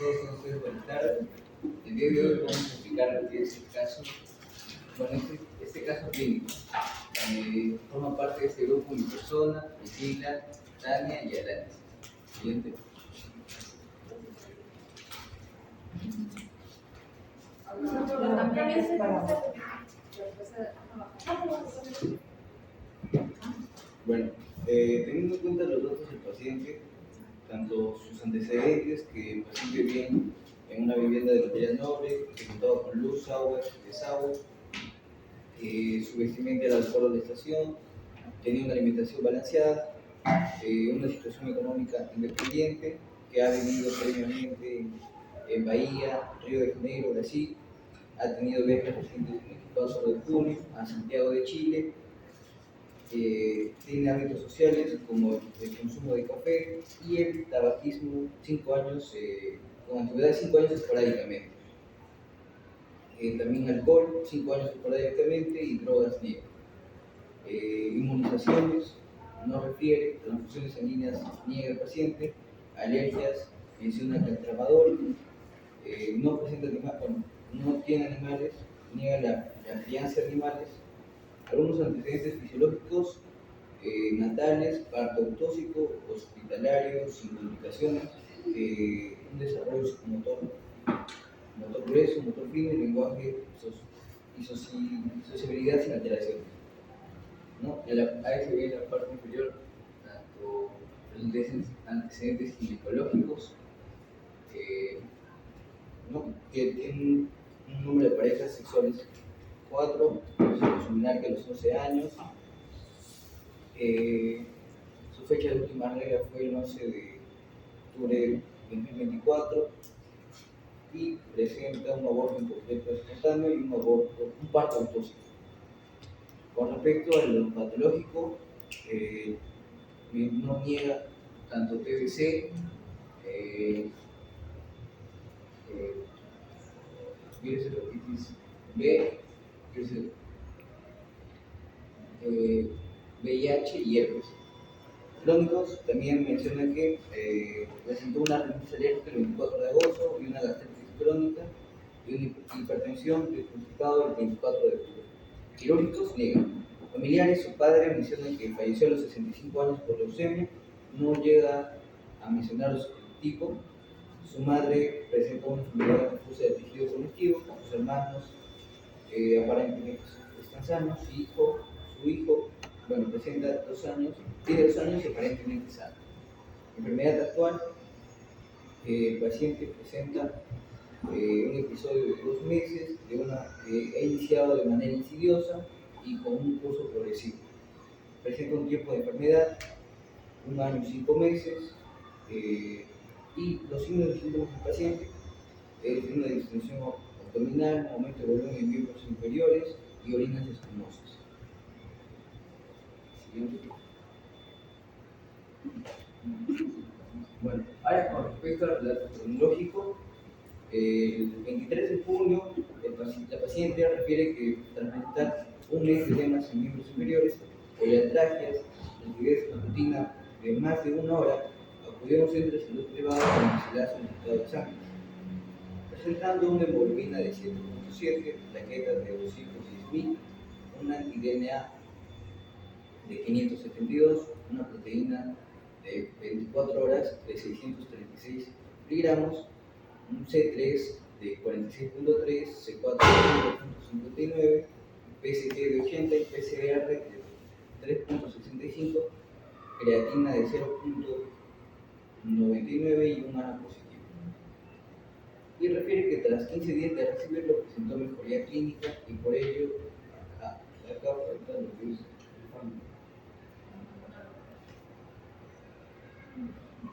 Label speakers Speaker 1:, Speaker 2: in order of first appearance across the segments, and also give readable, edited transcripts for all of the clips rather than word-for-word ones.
Speaker 1: todos, ustedes buenas tardes. El día de hoy vamos a explicar lo que es el caso, bueno, este caso clínico. Forma parte de este grupo mi persona, Priscila, Tania y Alanis. Siguiente. Bueno, teniendo en cuenta los datos del paciente, tanto sus antecedentes, que el paciente vive en una vivienda de Lotería Noble, que contaba con luz, agua, desagüe, su vestimenta era de acuerdo a la estación, tenía una alimentación balanceada, una situación económica independiente, que ha vivido previamente en Bahía, Río de Janeiro, Brasil, ha tenido viajes recientes en México, solo de junio, a Santiago de Chile, tiene hábitos sociales como el consumo de café y el tabaquismo 5 años, con antigüedad de 5 años esporádicamente. También alcohol, 5 años esporádicamente y drogas niegan. Inmunizaciones, no refiere, transfusiones sanguíneas niega el paciente, alergias, menciona que el tramador, no presenta animales, bueno, no tiene animales, niega la crianza de animales, algunos antecedentes fisiológicos, natales, parto autóxico, hospitalario, sin complicaciones, un desarrollo psicomotor, motor grueso, motor fino y lenguaje y sociabilidad sin alteraciones. ¿No? Ahí se ve en la parte inferior tanto los antecedentes ginecológicos, ¿no? Que tienen un número de parejas sexuales 4, su que a los 11 años. Su fecha de última regla fue el 11 de octubre de 2024 y presenta un aborto incompleto espontáneo y un parto autóxico. Con respecto a lo patológico, no niega tanto TBC, virus hepatitis B, VIH y herpes. Crónicos también menciona que presentó una rinitis alérgica el 24 de agosto y una gastritis crónica y una hipertensión diagnosticado el 24 de octubre. Quirúrgicos niegan. Familiares, su padre menciona que falleció a los 65 años por leucemia, no llega a mencionar su tipo. Su madre presenta una enfermedad confusa de tejido conectivo, sus hermanos aparentemente están sanos, su hijo, bueno, presenta 2 años, tiene 2 años y aparentemente sano. Enfermedad actual, el paciente presenta un episodio de 2 meses, ha iniciado de manera insidiosa y con un curso progresivo. Presenta un tiempo de enfermedad, 1 año y 5 meses, y los signos y síntomas del paciente es una distensión abdominal, aumento de volumen en miembros inferiores y orinas espumosas. Bueno, ahora con respecto al relato cronológico, el 23 de junio la paciente refiere que tras presentar un mes de edemas en miembros inferiores, poliatraquias, rigidez rutina de más de 1 hora, acudió a un centro de salud privado donde se le ha solicitado exámenes, presentando una hemoglobina de 7.7, plaquetas de 210.000, una anti-DNA de 572, una proteína de 24 horas de 636 miligramos, un C3 de 46.3, C4 de 1.59, PST de 80 y PCR de 3.65, creatina de 0.99 y un ANA positivo. Y refiere que tras 15 días de recibirlo presentó mejoría clínica y por ello, acá falta lo que es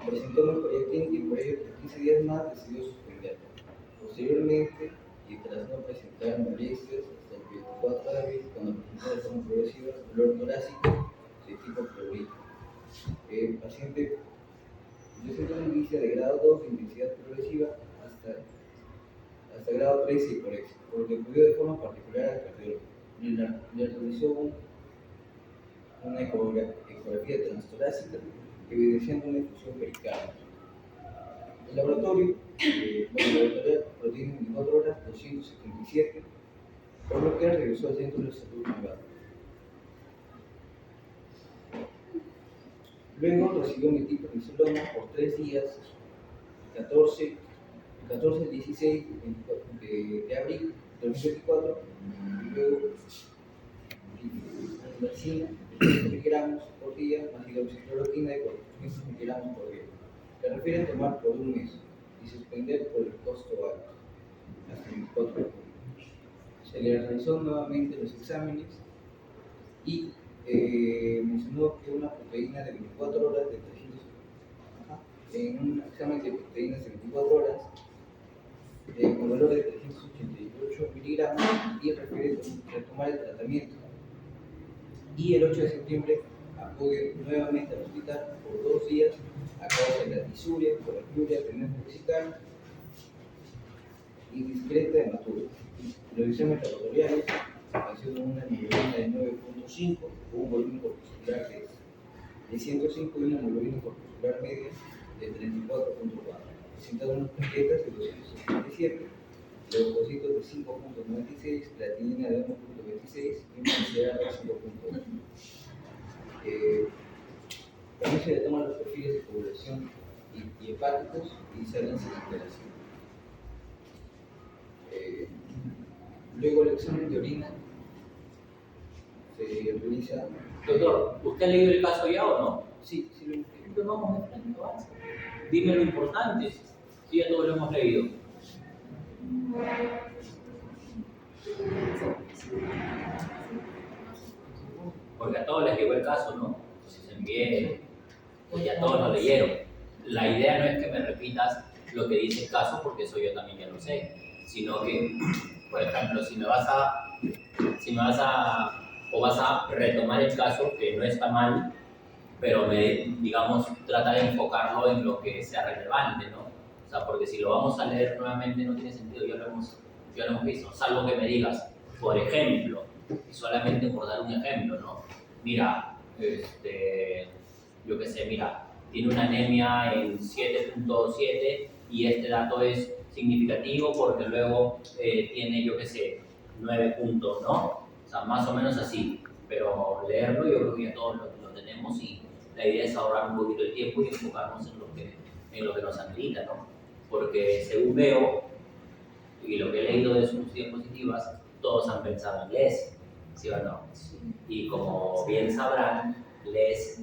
Speaker 1: presentó mejoría clínica y por ello tras 15 días más decidió suspenderlo. Posteriormente, y tras no presentar molestias hasta el 24 de abril, cuando presentó de forma progresiva dolor torácico de tipo pleurito. El paciente presenta una inicia de grado 2 de intensidad progresiva hasta grado 3 de hiporexia, por lo que acudió de forma particular al cardiólogo. Le realizó una ecografía transtorácica evidenciando una efusión pericárdica. El laboratorio 1977, por lo que regresó al Centro de Salud Privado. Luego recibió mi tipo de Barcelona por 3 días, 14, 16 de abril de 2024, y luego vacina de 3 miligramos por día, más hidroxicloroquina de 400 miligramos por día. Se refiere a tomar por un mes y suspender por el costo alto, hasta 24 de junio. Se le realizó nuevamente los exámenes y mencionó que una proteína de 24 horas de 300, en un examen de proteínas de 24 horas con valor de 388 miligramos, y refiere a retomar el tratamiento. Y el 8 de septiembre acude nuevamente al hospital por 2 días a causa de la disuria, poliuria, tendencia musical y discreta hematura. Los exámenes laboratoriales mencionan una hemoglobina de 9.5 con un volumen corpuscular de 105 y una hemoglobina corpuscular media de 34.4. Presentaron unas plaquetas de 267, leucocitos de 5.96, creatinina de 1.26 y un PCR de 5.1. También se le toman los perfiles de coagulación y hepáticos y salen sin alteración. Luego el examen de orina se realiza.
Speaker 2: Doctor, ¿usted ha leído el caso ya o no?
Speaker 1: Sí, lo hemos leído.
Speaker 2: Entonces vamos de frente, avanza. Dime lo importante. Sí, ya todos lo hemos leído. Porque a todos les llegó el caso, ¿no? Entonces envié, pues ya todos lo leyeron. La idea no es que me repitas lo que dice el caso, porque eso yo también ya lo sé, sino que, por ejemplo, si me vas a retomar el caso, que no está mal, pero digamos, trata de enfocarlo en lo que sea relevante, ¿no? O sea, porque si lo vamos a leer nuevamente no tiene sentido, ya lo hemos visto, salvo que me digas, por ejemplo, y solamente por dar un ejemplo, ¿no? Mira, yo qué sé, mira, tiene una anemia en 7.7 y este dato es significativo porque luego tiene, yo qué sé, 9 puntos, ¿no? O sea, más o menos así, pero leerlo yo creo que ya todos lo tenemos y la idea es ahorrar un poquito el tiempo y enfocarnos en lo que nos amerita, ¿no? Porque según veo, y lo que he leído de sus diapositivas, todos han pensado en LES, ¿sí o no? Y como bien sabrán, LES,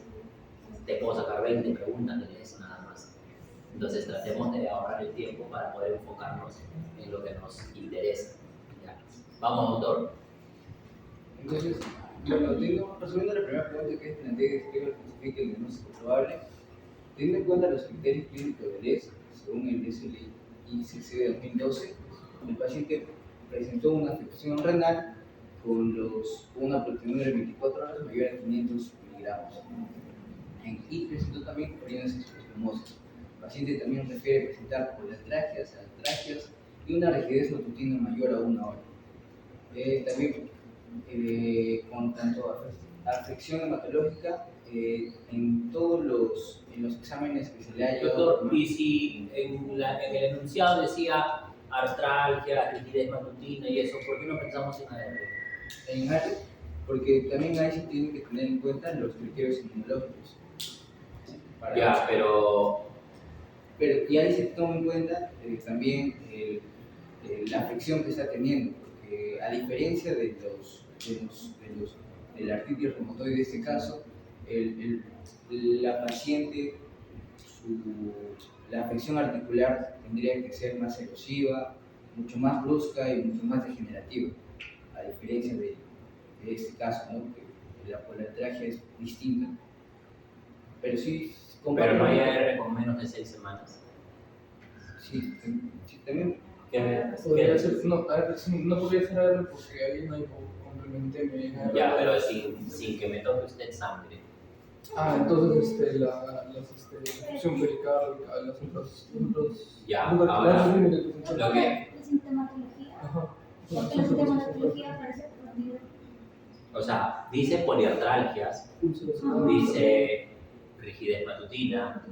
Speaker 2: te puedo sacar 20 preguntas de LES nada más. Entonces tratemos de ahorrar el tiempo para poder enfocarnos en lo que nos interesa. ¿Ya? Vamos, doctor.
Speaker 1: Entonces, resumiendo la primera pregunta, que es plantea que justifique el diagnóstico probable, teniendo en cuenta los criterios clínicos del LES, según el SLICC de 2012, el paciente presentó una afección renal con una proteinúria de 24 horas mayor a 500 miligramos. Y presentó también orinas espasmosas. El paciente también refiere presentar polatragias, altragias y una rigidez matutina mayor a 1 hora. También con tanto afección hematológica en todos los exámenes que se le ha llevado.
Speaker 2: Doctor, y si en el enunciado decía artralgia, rigidez matutina y eso, ¿por qué no pensamos en AR?
Speaker 1: En AR, porque también ahí se tienen que tener en cuenta los criterios inmunológicos.
Speaker 2: Ya, pero
Speaker 1: y ahí se toma en cuenta también la afección que está teniendo, porque a diferencia de la artritis reumatoide de este caso, la paciente, la afección articular tendría que ser más erosiva, mucho más brusca y mucho más degenerativa, a diferencia de este caso, ¿no? Que la polatragia es distinta. Pero sí,
Speaker 2: pero no hay AR con menos de 6 semanas.
Speaker 1: Sí, también.
Speaker 3: Podría ser, no podría ser AR porque ahí no hay complementemia.
Speaker 2: Ya, pero sin que me toque usted sangre.
Speaker 3: Entonces la función pericárdica, los otros.
Speaker 2: Ya, ahora lo que.
Speaker 4: La sintomatología. Porque la sintomatología parece perdida.
Speaker 2: O sea, dice poliartralgias, dice rigidez matutina,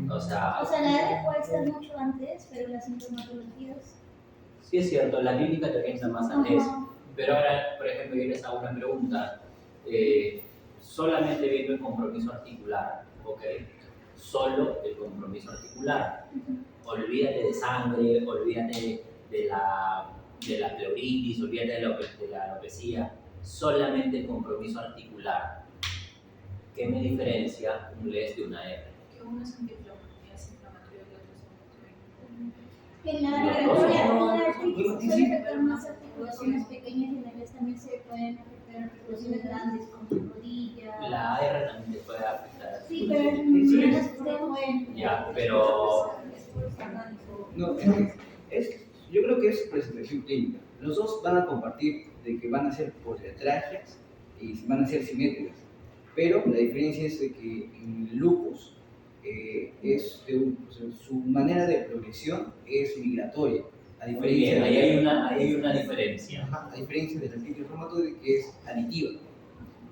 Speaker 2: o sea
Speaker 4: la R puede ser mucho antes, pero las sintomatologías.
Speaker 2: Sí es cierto, la clínica te orienta más al ES,
Speaker 4: Ajá.
Speaker 2: pero ahora, por ejemplo, yo les hago una pregunta, solamente viendo el compromiso articular, ¿ok? Solo el compromiso articular. Olvídate de sangre, olvídate de la pleuritis, olvídate de la alopecia, solamente el compromiso articular. ¿Qué me diferencia un LES de una R?
Speaker 5: Que uno es antiinflamatorio y otro es
Speaker 4: En la artritis suele afectar más articulaciones pequeñas y en el ES también se pueden afectar articulaciones grandes como rodillas.
Speaker 2: La AR también te puede afectar.
Speaker 4: Sí, pero no las que usted pueden.
Speaker 2: Ya, pero
Speaker 1: No, yo creo que es presentación clínica. Los dos van a compartir de que van a ser poliartralgias y van a ser simétricas. Pero la diferencia es de que en el lupus su manera de progresión es migratoria. A
Speaker 2: muy
Speaker 1: diferencia
Speaker 2: bien,
Speaker 1: de
Speaker 2: ahí hay una diferencia.
Speaker 1: a diferencia de la artritis reumatoide que es aditiva.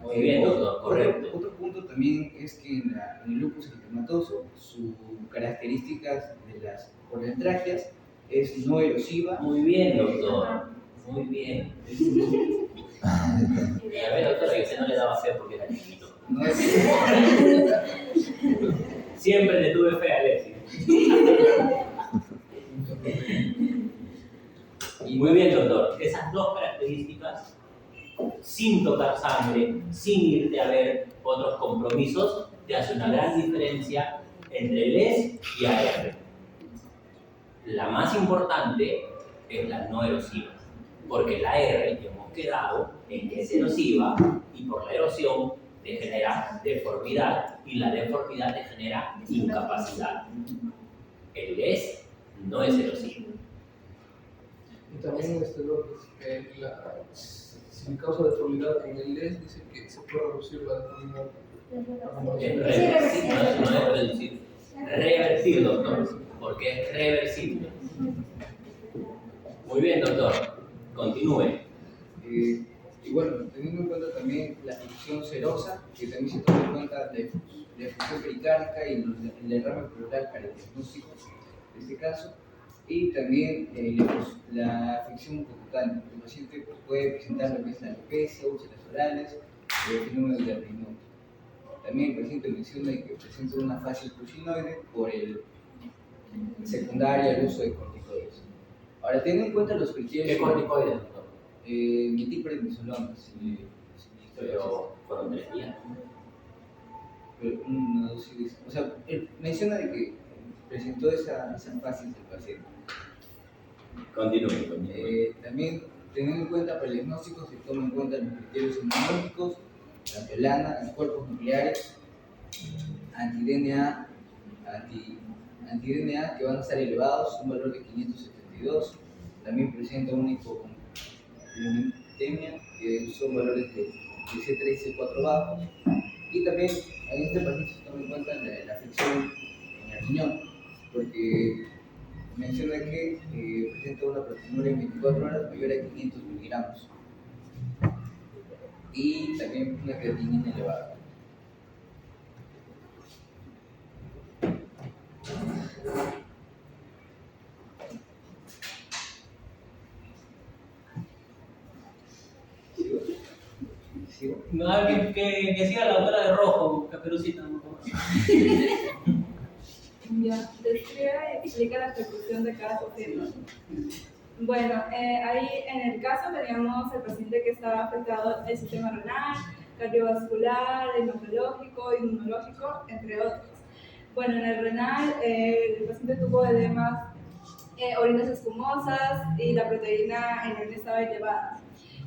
Speaker 2: Muy bien, doctor, correcto.
Speaker 1: Otro punto también es que en el lupus eritematoso, sus características de las poliartralgias es no erosiva.
Speaker 2: Muy bien, doctor. Muy bien. A ver, doctor, que usted no le daba fe porque era chiquito.
Speaker 1: No es,
Speaker 2: Siempre le tuve fe a Alexis. Muy bien, doctor. Esas dos características, sin tocar sangre, sin irte a ver otros compromisos, te hace una gran diferencia entre LES y AR. La más importante es la no erosiva, porque la AR hemos quedado en que es erosiva y por la erosión te genera deformidad y la deformidad te genera incapacidad. El LES no es erosivo.
Speaker 3: Y también si causa deformidad en el LES, dice que se puede reducir la deformidad.
Speaker 2: Es reversible, no es reducir. Revertir, doctor, porque es reversible. Muy bien, doctor. Continúe.
Speaker 1: y bueno, teniendo en cuenta también la función serosa, que también se toma en cuenta la función pericárdica y el derrame pleural para el diagnóstico, en este caso, y también la afección bucocutánea. El paciente puede presentar lo que es la alopecia, úlceras orales, el fenómeno del Raynaud. También el paciente menciona que presenta una fascia pulsinoide por el secundario al uso de corticoides. Ahora, teniendo en cuenta los criterios...
Speaker 2: ¿Qué corticoides, doctor?
Speaker 1: Metilprednisolona,
Speaker 2: Pero fueron 3 días.
Speaker 1: pero una dosis, o sea, él menciona de que presentó esa fascia del paciente.
Speaker 2: Continúe.
Speaker 1: También, teniendo en cuenta para el diagnóstico, se toman en cuenta los criterios inmunológicos, la pelana, anticuerpos nucleares, anti-DNA que van a estar elevados, un valor de 572. También presenta una hipoglucemia, que son valores de C3 y C4 bajos. Y también en este paciente se toma en cuenta la afección en el riñón, porque menciona que presenta una proteinuria en 24 horas mayor a 500 miligramos y también una creatinina elevada. ¿Sigo?
Speaker 2: No, que siga la doctora de rojo, Caperucita.
Speaker 6: Ya, describe y explica la ejecución de cada sujeto. Bueno, ahí en el caso teníamos el paciente que estaba afectado el sistema renal, cardiovascular, hematológico, inmunológico, entre otros. Bueno, en el renal el paciente tuvo edemas, orinas espumosas y la proteína en él estaba elevada.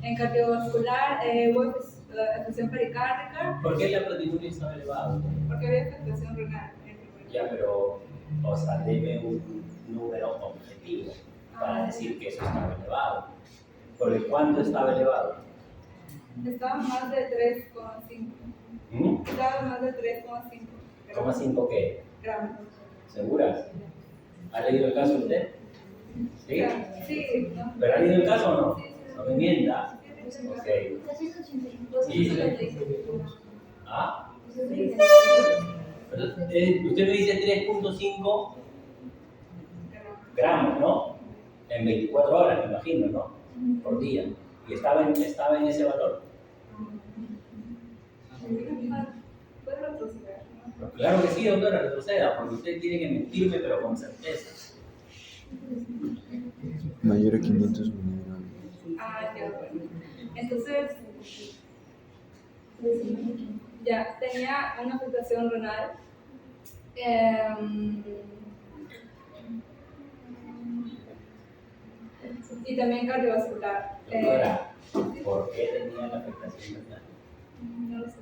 Speaker 6: En cardiovascular hubo afección pericárdica.
Speaker 2: ¿Por qué la proteinuria estaba elevada?
Speaker 6: Porque había afectación renal.
Speaker 2: Ya, pero, o sea, deme un número objetivo para decir que eso estaba elevado. ¿Por cuánto estaba elevado?
Speaker 6: Estaba más de 3,5. Estaba más de 3,5.
Speaker 2: ¿3,5 qué?
Speaker 6: Gramos.
Speaker 2: ¿Seguras? ¿Ha leído el caso usted? ¿Sí?
Speaker 6: Sí, ¿no?
Speaker 2: ¿Pero ha leído el caso o no?
Speaker 6: Sí, sí.
Speaker 2: No me mienta.
Speaker 6: Sí,
Speaker 2: Ok.
Speaker 4: 385.
Speaker 2: Sí. ¿Ah? Pero, usted me dice 3,5 gramos, ¿no? en 24 horas, me imagino, ¿no? Por día. Y estaba en ese valor.
Speaker 6: Puede retroceder, ¿no?
Speaker 2: Claro que sí, doctora, retroceda, porque usted tiene que mentirme, pero con certeza.
Speaker 7: Mayor a 500 miligramos.
Speaker 6: Ah, ya, bueno. Entonces, ya, tenía una afectación renal. Y también cardiovascular.
Speaker 2: Doctora, ¿por qué tenía la afectación renal?
Speaker 6: No lo sé.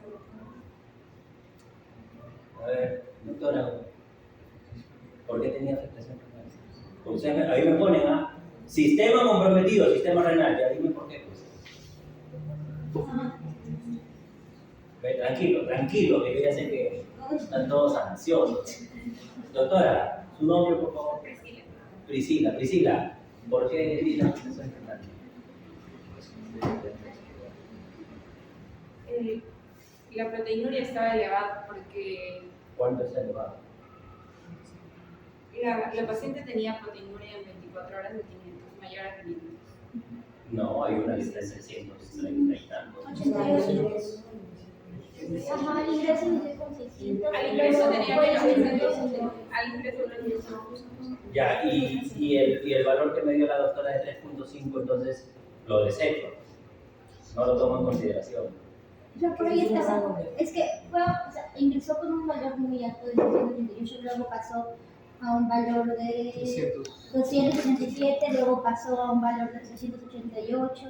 Speaker 2: A ver, doctora, ¿por qué tenía afectación renal? Ahí me ponen a sistema comprometido, sistema renal, ya dime por qué. Pues. Ve, tranquilo, que yo ya sé que están todos ansiosos. Doctora, su nombre, por favor. Priscila, ¿por qué tiene afectación renal?
Speaker 5: La proteinuria estaba elevada porque
Speaker 2: ¿Cuánto está elevado?
Speaker 5: la paciente tenía proteinuria en 24 horas de 500, mayor a 500.
Speaker 2: No, hay una lista de 630 y tantos.
Speaker 4: 88. Ajá, al ingreso inició con 600.
Speaker 5: Al ingreso tenía menos de 600.
Speaker 6: Al ingreso
Speaker 2: Ya, y el valor que me dio la doctora de 3.5, entonces lo desecho. No lo tomo en consideración.
Speaker 4: Yo por ahí está. Es que ingresó con un valor muy alto de 288, luego pasó a un valor de 267, luego pasó a un valor de 388,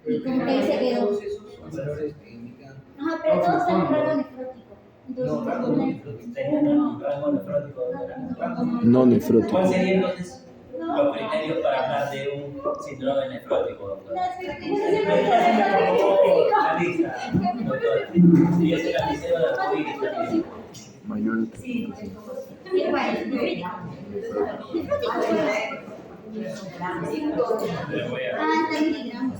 Speaker 4: y como que ahí se quedó.
Speaker 1: Son valores que indican.
Speaker 4: Ajá, pero todos están en rango nefrótico.
Speaker 1: No, rango no nefrótico.
Speaker 2: Tenía un rango nefrótico, doctora.
Speaker 7: No nefrótico.
Speaker 2: ¿Cuál sería entonces los criterios para hablar de un síndrome nefrótico, doctora? La lista, doctora. Y ese lapicero de COVID.
Speaker 7: Mayor a 3.5.
Speaker 4: Igual, nefrótico. Está miligramos.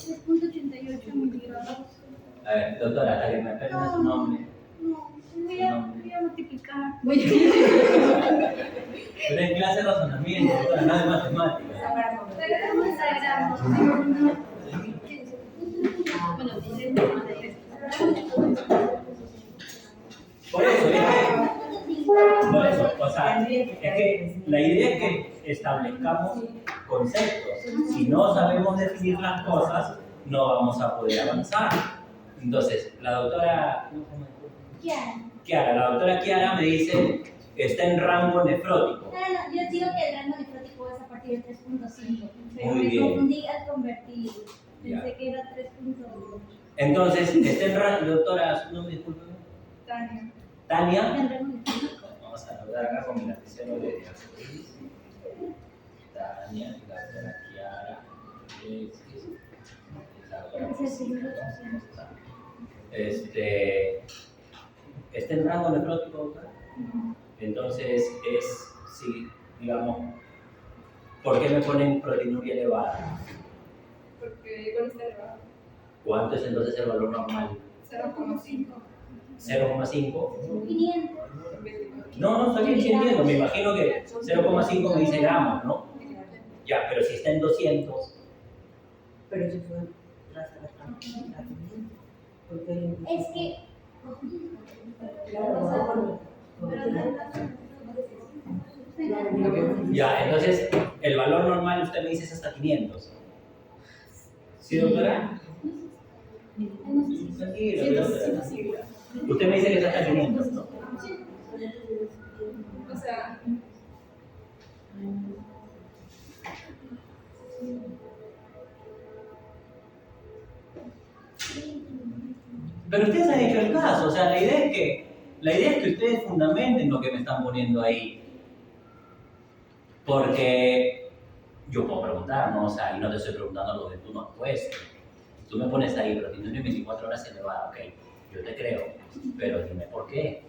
Speaker 4: 3.88 miligramos.
Speaker 2: A ver, doctora, hasta que me aprendan su nombre.
Speaker 4: No, voy a multiplicar.
Speaker 2: Pero en clase de razonamiento, doctora, no de matemáticas. Por eso, o sea, es que la idea es que establezcamos conceptos. Si no sabemos definir las cosas, no vamos a poder avanzar. Entonces, la doctora Kiara me dice que está en rango nefrótico.
Speaker 4: No, yo digo que el rango nefrótico es a partir de 3.5. Pero
Speaker 2: Muy
Speaker 4: me
Speaker 2: bien.
Speaker 4: confundí al convertir.
Speaker 2: Ya.
Speaker 4: Pensé que era 3.2.
Speaker 2: Entonces, está en rango, doctora, su nombre, discúlpeme.
Speaker 6: Tania.
Speaker 2: Tania.
Speaker 4: El rango nefrótico.
Speaker 2: Vamos a anotar acá con mi lapicero de diapositis. Tania, la doctora Kiara, Alexis, la doctora
Speaker 4: Ese es el número 800.
Speaker 2: está en rango nefrótico, doctora. Entonces es, sí, digamos, ¿por qué me ponen proteinuria elevada?
Speaker 6: Porque igual está elevado.
Speaker 2: ¿Cuánto es entonces el valor normal?
Speaker 6: 0,5.
Speaker 2: 0,5.
Speaker 4: 500.
Speaker 2: No, está bien, sí entiendo. Me imagino que 0,5 me dice gramos, ¿no? Ya, pero si está en 200.
Speaker 8: Pero eso fue tratamiento. Porque
Speaker 4: Es que.
Speaker 2: Ya, entonces el valor normal usted me dice es hasta 500. ¿Sí, doctora? Tranquilo, doctora. Usted me dice que es hasta 500, ¿no?
Speaker 6: O sea,
Speaker 2: Pero ustedes han hecho el caso, o sea, la idea es que ustedes fundamenten lo que me están poniendo ahí. Porque yo puedo preguntar, ¿no? O sea, y no te estoy preguntando lo que tú no has puesto. Tú me pones ahí, pero tienes 24 horas elevada, ok, yo te creo, pero dime por qué.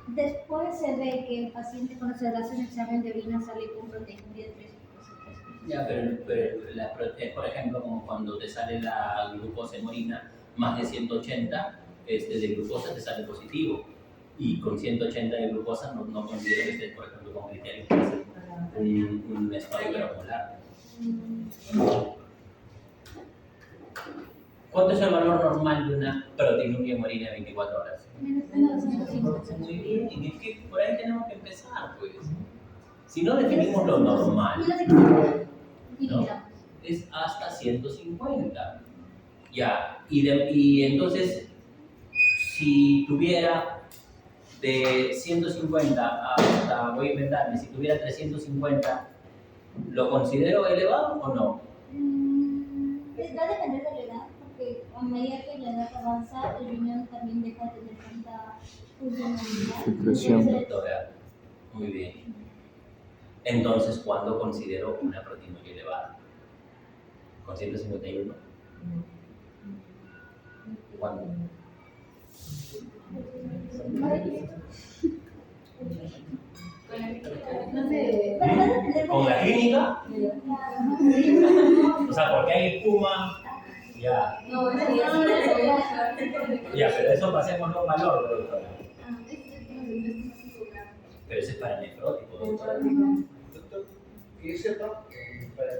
Speaker 4: Después se ve que el paciente cuando se hace un examen de orina sale con proteinuria de 3%.
Speaker 2: Ya, pero por ejemplo, como cuando te sale la glucosa en orina, más de 180 de glucosa te sale positivo. y con 180 de glucosa no considero que estés, por ejemplo, con criterio para hacer un estado hipermolar. ¿Cuánto es el valor normal de una proteinuria hemorínica de 24 horas? Muy bien, es que por ahí tenemos que empezar, pues. Si no definimos lo normal, ¿no? Es hasta 150. Ya, y entonces, si tuviera de 150 hasta, voy a inventarme, si tuviera 350, ¿lo considero elevado o no?
Speaker 4: Pues va a depender de la edad, porque a medida que la edad avanza, el riñón también deja de tener tanta funcionalidad.
Speaker 7: Filtración.
Speaker 2: Doctora, muy bien. Entonces, ¿cuándo considero una proteinuria elevada? ¿Con 151? ¿Cuándo? ¿Con la clínica? O sea, porque hay espuma, ya. Ya, pero eso pasémoslo valor, doctora. Pero ese es para el nefrótico, doctora.
Speaker 1: Doctor, que yo sepa, para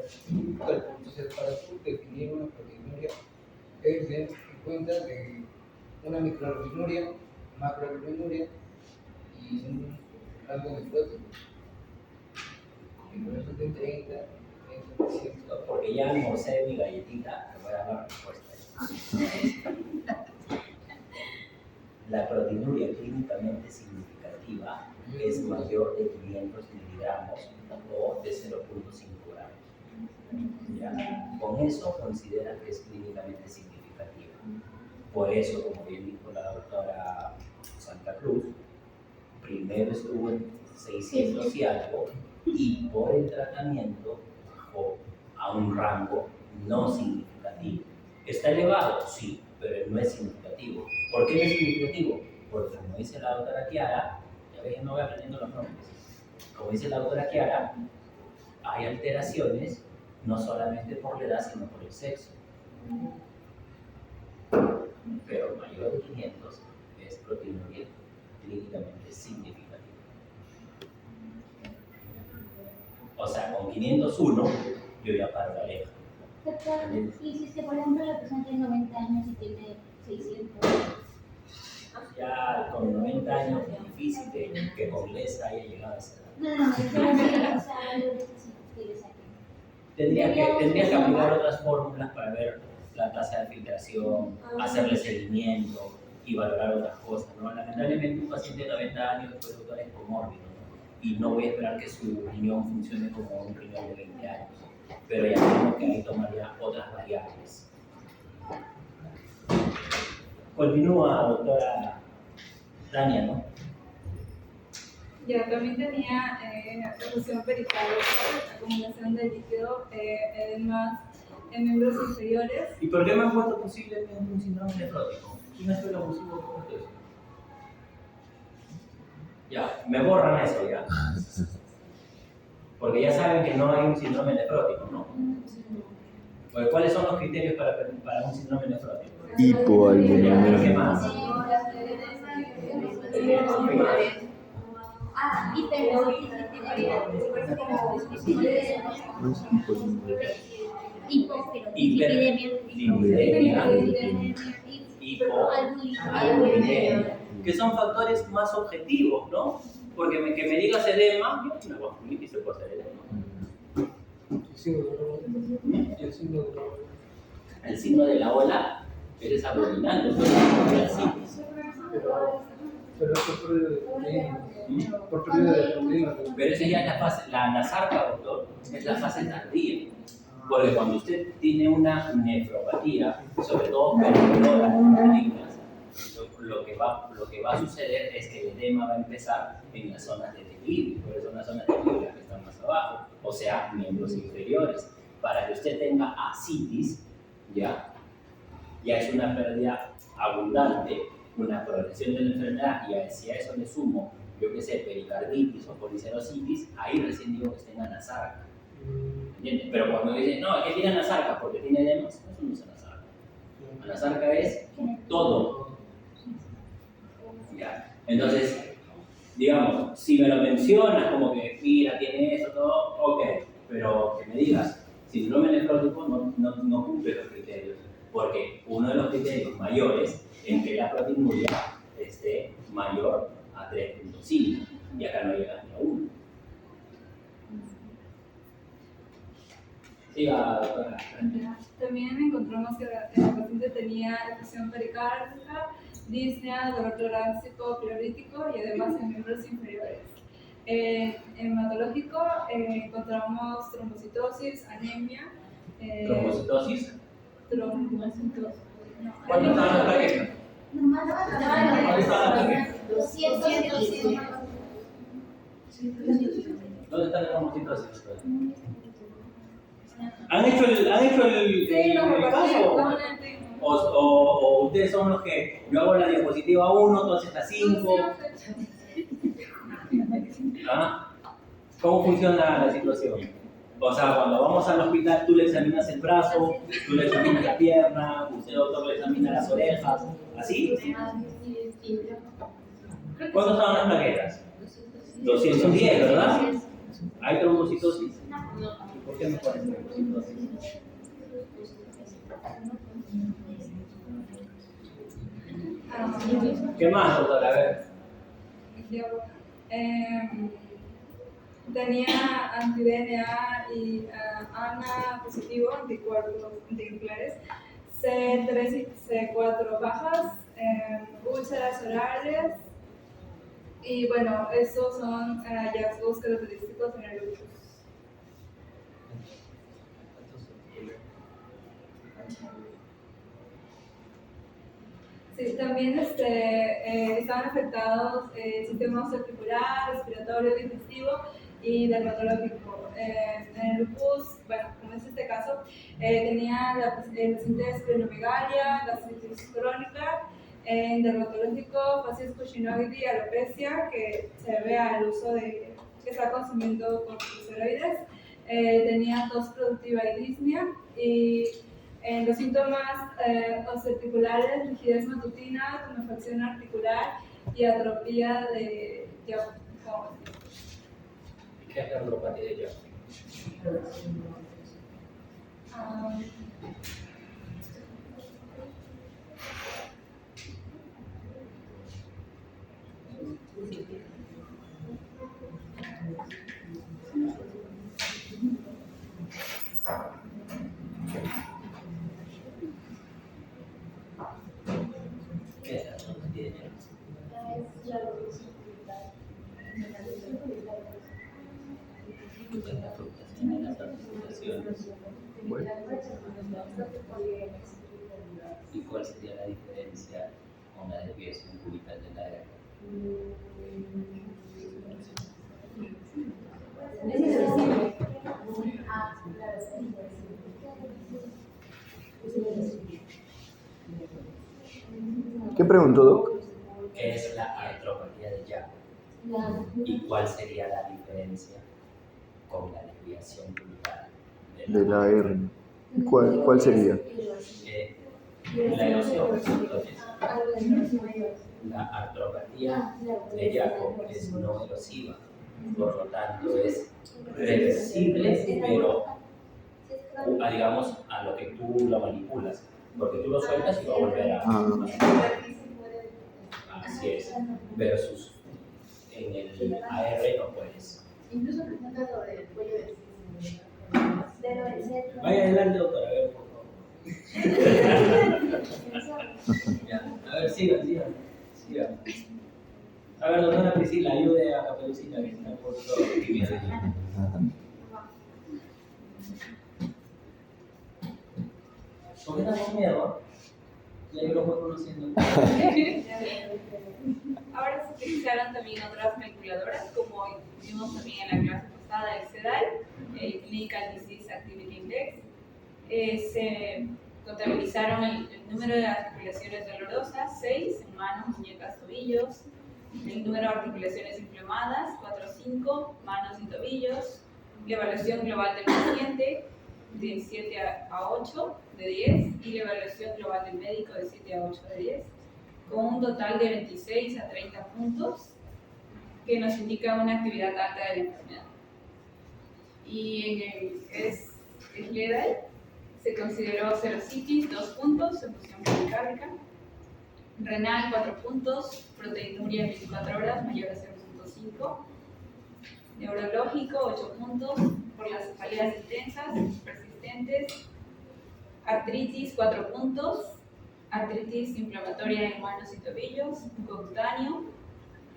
Speaker 1: tú definir una proteinuria, es tener en cuenta de una microalbuminuria, macroalbuminuria y algo nefrótico. Y por eso te 30, 30%.
Speaker 2: Porque ya almorcé mi galletita, te voy a dar la respuesta. La proteinuria clínicamente significativa es mayor de 500 miligramos o de 0.5 gramos. ¿Ya? Con eso considera que es clínicamente significativa. Por eso, como bien dijo la doctora Santa Cruz, primero estuvo en 600 y algo y por el tratamiento bajó a un rango no significativo. ¿Está elevado? Sí, pero no es significativo. ¿Por qué no es significativo? Porque como dice la doctora Kiara, ya ves, no voy aprendiendo los nombres. Como dice la doctora Kiara, hay alteraciones no solamente por la edad, sino por el sexo. Pero mayor de 500 es proteinuria clínicamente significativa. O sea, con 501 yo ya paro la oreja.
Speaker 4: Y si es que, por ejemplo, la persona tiene 90 años y tiene 600.
Speaker 2: Ya con 90 años es difícil que con lesa haya llegado a esa edad.
Speaker 4: No, o sea,
Speaker 2: Tendrías que aplicar otras fórmulas para ver la tasa de filtración, hacerle seguimiento y valorar otras cosas, ¿no? Lamentablemente un paciente de 90 años después doctor es comórbido, ¿no? Y no voy a esperar que su riñón funcione como un riñón de 20 años, pero ya tenemos que ahí tomar ya otras variables. Continúa, doctora Tania, ¿no?
Speaker 6: Ya, también tenía perfusión pericardial, acumulación de líquido, edemas en miembros inferiores.
Speaker 2: ¿Y por qué me han puesto posiblemente un síndrome nefrótico? ¿Quién es el abusivo por esto? Ya, me borran eso ya. Porque ya saben que no hay un síndrome nefrótico, ¿no? Pues, ¿cuáles son los criterios para un síndrome nefrótico?
Speaker 7: Hipoalbuminemia.
Speaker 2: ¿Qué más? Hiperlipidemia, hipoalbuminemia, que son factores más objetivos, ¿no? Porque que me digas edema, yo una vasculitis se puede hacer edema. El signo de la ola eres abdominal, no puedes el citis.
Speaker 3: Pero eso por pérdida de proteína.
Speaker 2: Pero esa ya es la fase, la sarca, doctor, es la fase tardía. Porque cuando usted tiene una nefropatía, sobre todo perdedora de proteínas, lo que va a suceder es que el edema va a empezar en las zonas de declive, porque son las zonas de declive las que están más abajo, o sea, miembros inferiores. Para que usted tenga ascitis, ya es una pérdida abundante, una progresión de la enfermedad, y si a eso le sumo, yo qué sé, pericarditis o policerositis, ahí recién digo que estén anasarca. ¿Entiendes? Pero cuando dicen, no, es que tiene anasarca porque tiene edemas, eso no es anasarca. Anasarca es todo. Ya. Entonces, digamos, si me lo mencionas como que, mira, tiene eso, todo, ok, pero que me digas, síndrome nefrótico no cumple los criterios, porque uno de los criterios mayores es que la proteinuria esté mayor a 3.5, y acá no llega ni a 1. Siga, doctora.
Speaker 6: También encontramos que el paciente tenía efusión pericárdica, disnea, dolor torácico, pleurítico y además en miembros inferiores. En hematológico encontramos trombocitosis, anemia.
Speaker 2: ¿Trombocitosis?
Speaker 6: Trombocitosis.
Speaker 2: ¿Cuánto estaban las plaquetas?
Speaker 4: ¿Cuánto
Speaker 2: estaban las plaquetas?
Speaker 4: 200.
Speaker 2: ¿Dónde está la trombocitosis? ¿Han hecho el
Speaker 6: Sí, los
Speaker 2: caso? O ustedes son los que yo hago la diapositiva 1, tú haces la 5. ¿Ah? ¿Cómo funciona la situación? O sea, cuando vamos al hospital, tú le examinas el brazo, tú le examinas la pierna, usted doctor le examina las orejas, ¿así? ¿Cuánto estaban las plaquetas? 210, ¿verdad? ¿Hay trombocitosis? ¿Por qué me pones trombocitosis? ¿Qué más, doctora? A ver.
Speaker 6: Tenía anti-DNA y ANA positivo, anticuerpos antinucleares, C3 y C4 bajas, úlceras orales, y bueno, estos son hallazgos característicos en el lupus. Sí, también estaban afectados el sistema articular, respiratorio, digestivo y dermatológico. En el lupus, bueno, como es este caso, tenía el paciente esplenomegalia, gastritis crónica, en dermatológico, facies cushingoide y alopecia, que se debe al uso que está consumiendo corticosteroides. Tenía tos productiva y disnea, y en los síntomas osteoarticulares, rigidez matutina, tumefacción articular y atropía de Jacob.
Speaker 2: ¿Qué es la artropatía de Jacob? ¿Qué es la artropatía de Jacob? La fluctuación en las articulaciones. ¿Y cuál sería la diferencia con la desviación cubital de la R?
Speaker 7: ¿Qué preguntó, Doc?
Speaker 2: ¿Qué es la artropatía de Jacob? ¿Y cuál sería la diferencia con la desviación cubital
Speaker 7: De la R. ¿Cuál sería?
Speaker 2: La erosión. Entonces, la artropatía de Jacob es no erosiva, por lo tanto es reversible, pero digamos a lo que tú lo manipulas, porque tú lo sueltas y va a volver a... Así es, versus en el AR no puedes.
Speaker 4: Incluso presenta lo del cuello de
Speaker 2: Vaya adelante, doctora, a ver, por favor. Ya, a ver, sigan. A ver, doctora Priscila, ayude a Caperucita, que está un poco tímida. ¿Por qué estás con miedo? Ya yo lo voy conociendo.
Speaker 6: Ahora se utilizaron también otras calculadoras, como vimos también en la clase pasada, el CEDAL, el Clinical Disease Activity Index. Se contabilizaron el número de articulaciones dolorosas, 6, en manos, muñecas, tobillos, el número de articulaciones inflamadas, 4 o 5, manos y tobillos, la evaluación global del paciente, de 7 a 8 de 10, y la evaluación global del médico de 7 a 8 de 10. con un total de 26 a 30 puntos, que nos indica una actividad alta de la enfermedad. Y en el SLEDAI se consideró serositis 2 puntos, efusión pericárdica, renal 4 puntos, proteinuria en 24 horas mayor a 0.5, neurológico 8 puntos por las cefaleas intensas, persistentes, artritis 4 puntos, artritis inflamatoria en manos y tobillos, cutáneo,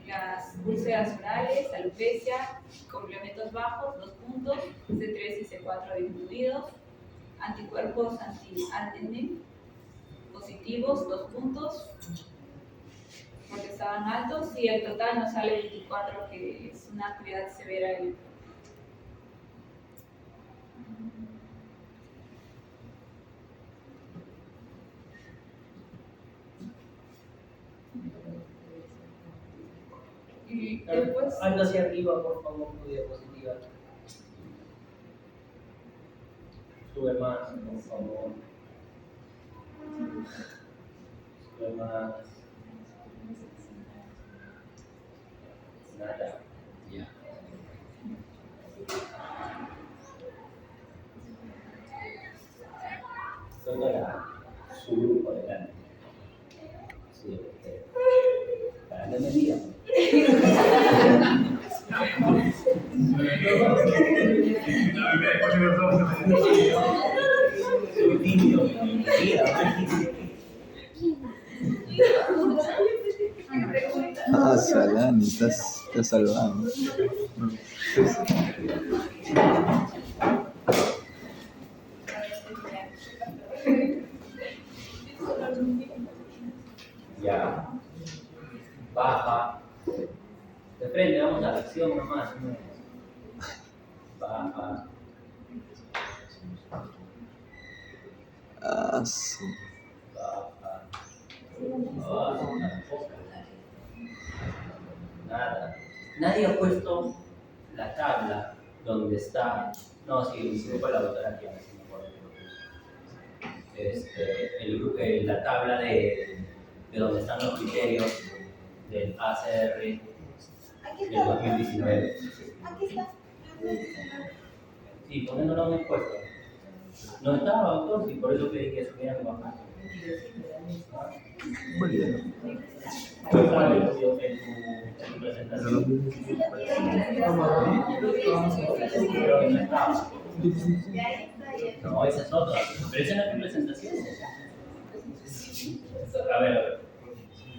Speaker 6: las úlceras orales, alopecia, complementos bajos 2 puntos, C3 y C4 disminuidos, anticuerpos anti-ADN positivos 2 puntos porque estaban altos, y el total nos sale 24, que es una actividad severa en el y después
Speaker 2: Algo hacia arriba, por favor, tu diapositiva. Sube más, por favor. Sube más. Nada. Ya. Doctora, su grupo adelante. Sí, para que me diga. Soy tímido,
Speaker 7: Ah, Salani, estás salvado.
Speaker 2: Ya. Baja. De frente, vamos a la acción nomás. Baja.
Speaker 7: Ah, sí.
Speaker 2: Baja. Baja. Nada. Nadie ha puesto la tabla donde está. No, sí, fue la doctora aquí, si me acuerdo. La tabla de donde están los criterios del ACR
Speaker 4: Aquí
Speaker 2: del
Speaker 4: está.
Speaker 2: 2019.
Speaker 4: Aquí está.
Speaker 2: Sí, ¿por qué no lo han puesto? No estaba, doctor, y por eso pedí que subieran y bajaran.
Speaker 7: Muy bien.
Speaker 2: ¿Cuál fue en tu presentación? Pero no estaba. No, esa es otra. Pero esa no es tu presentación. A ver.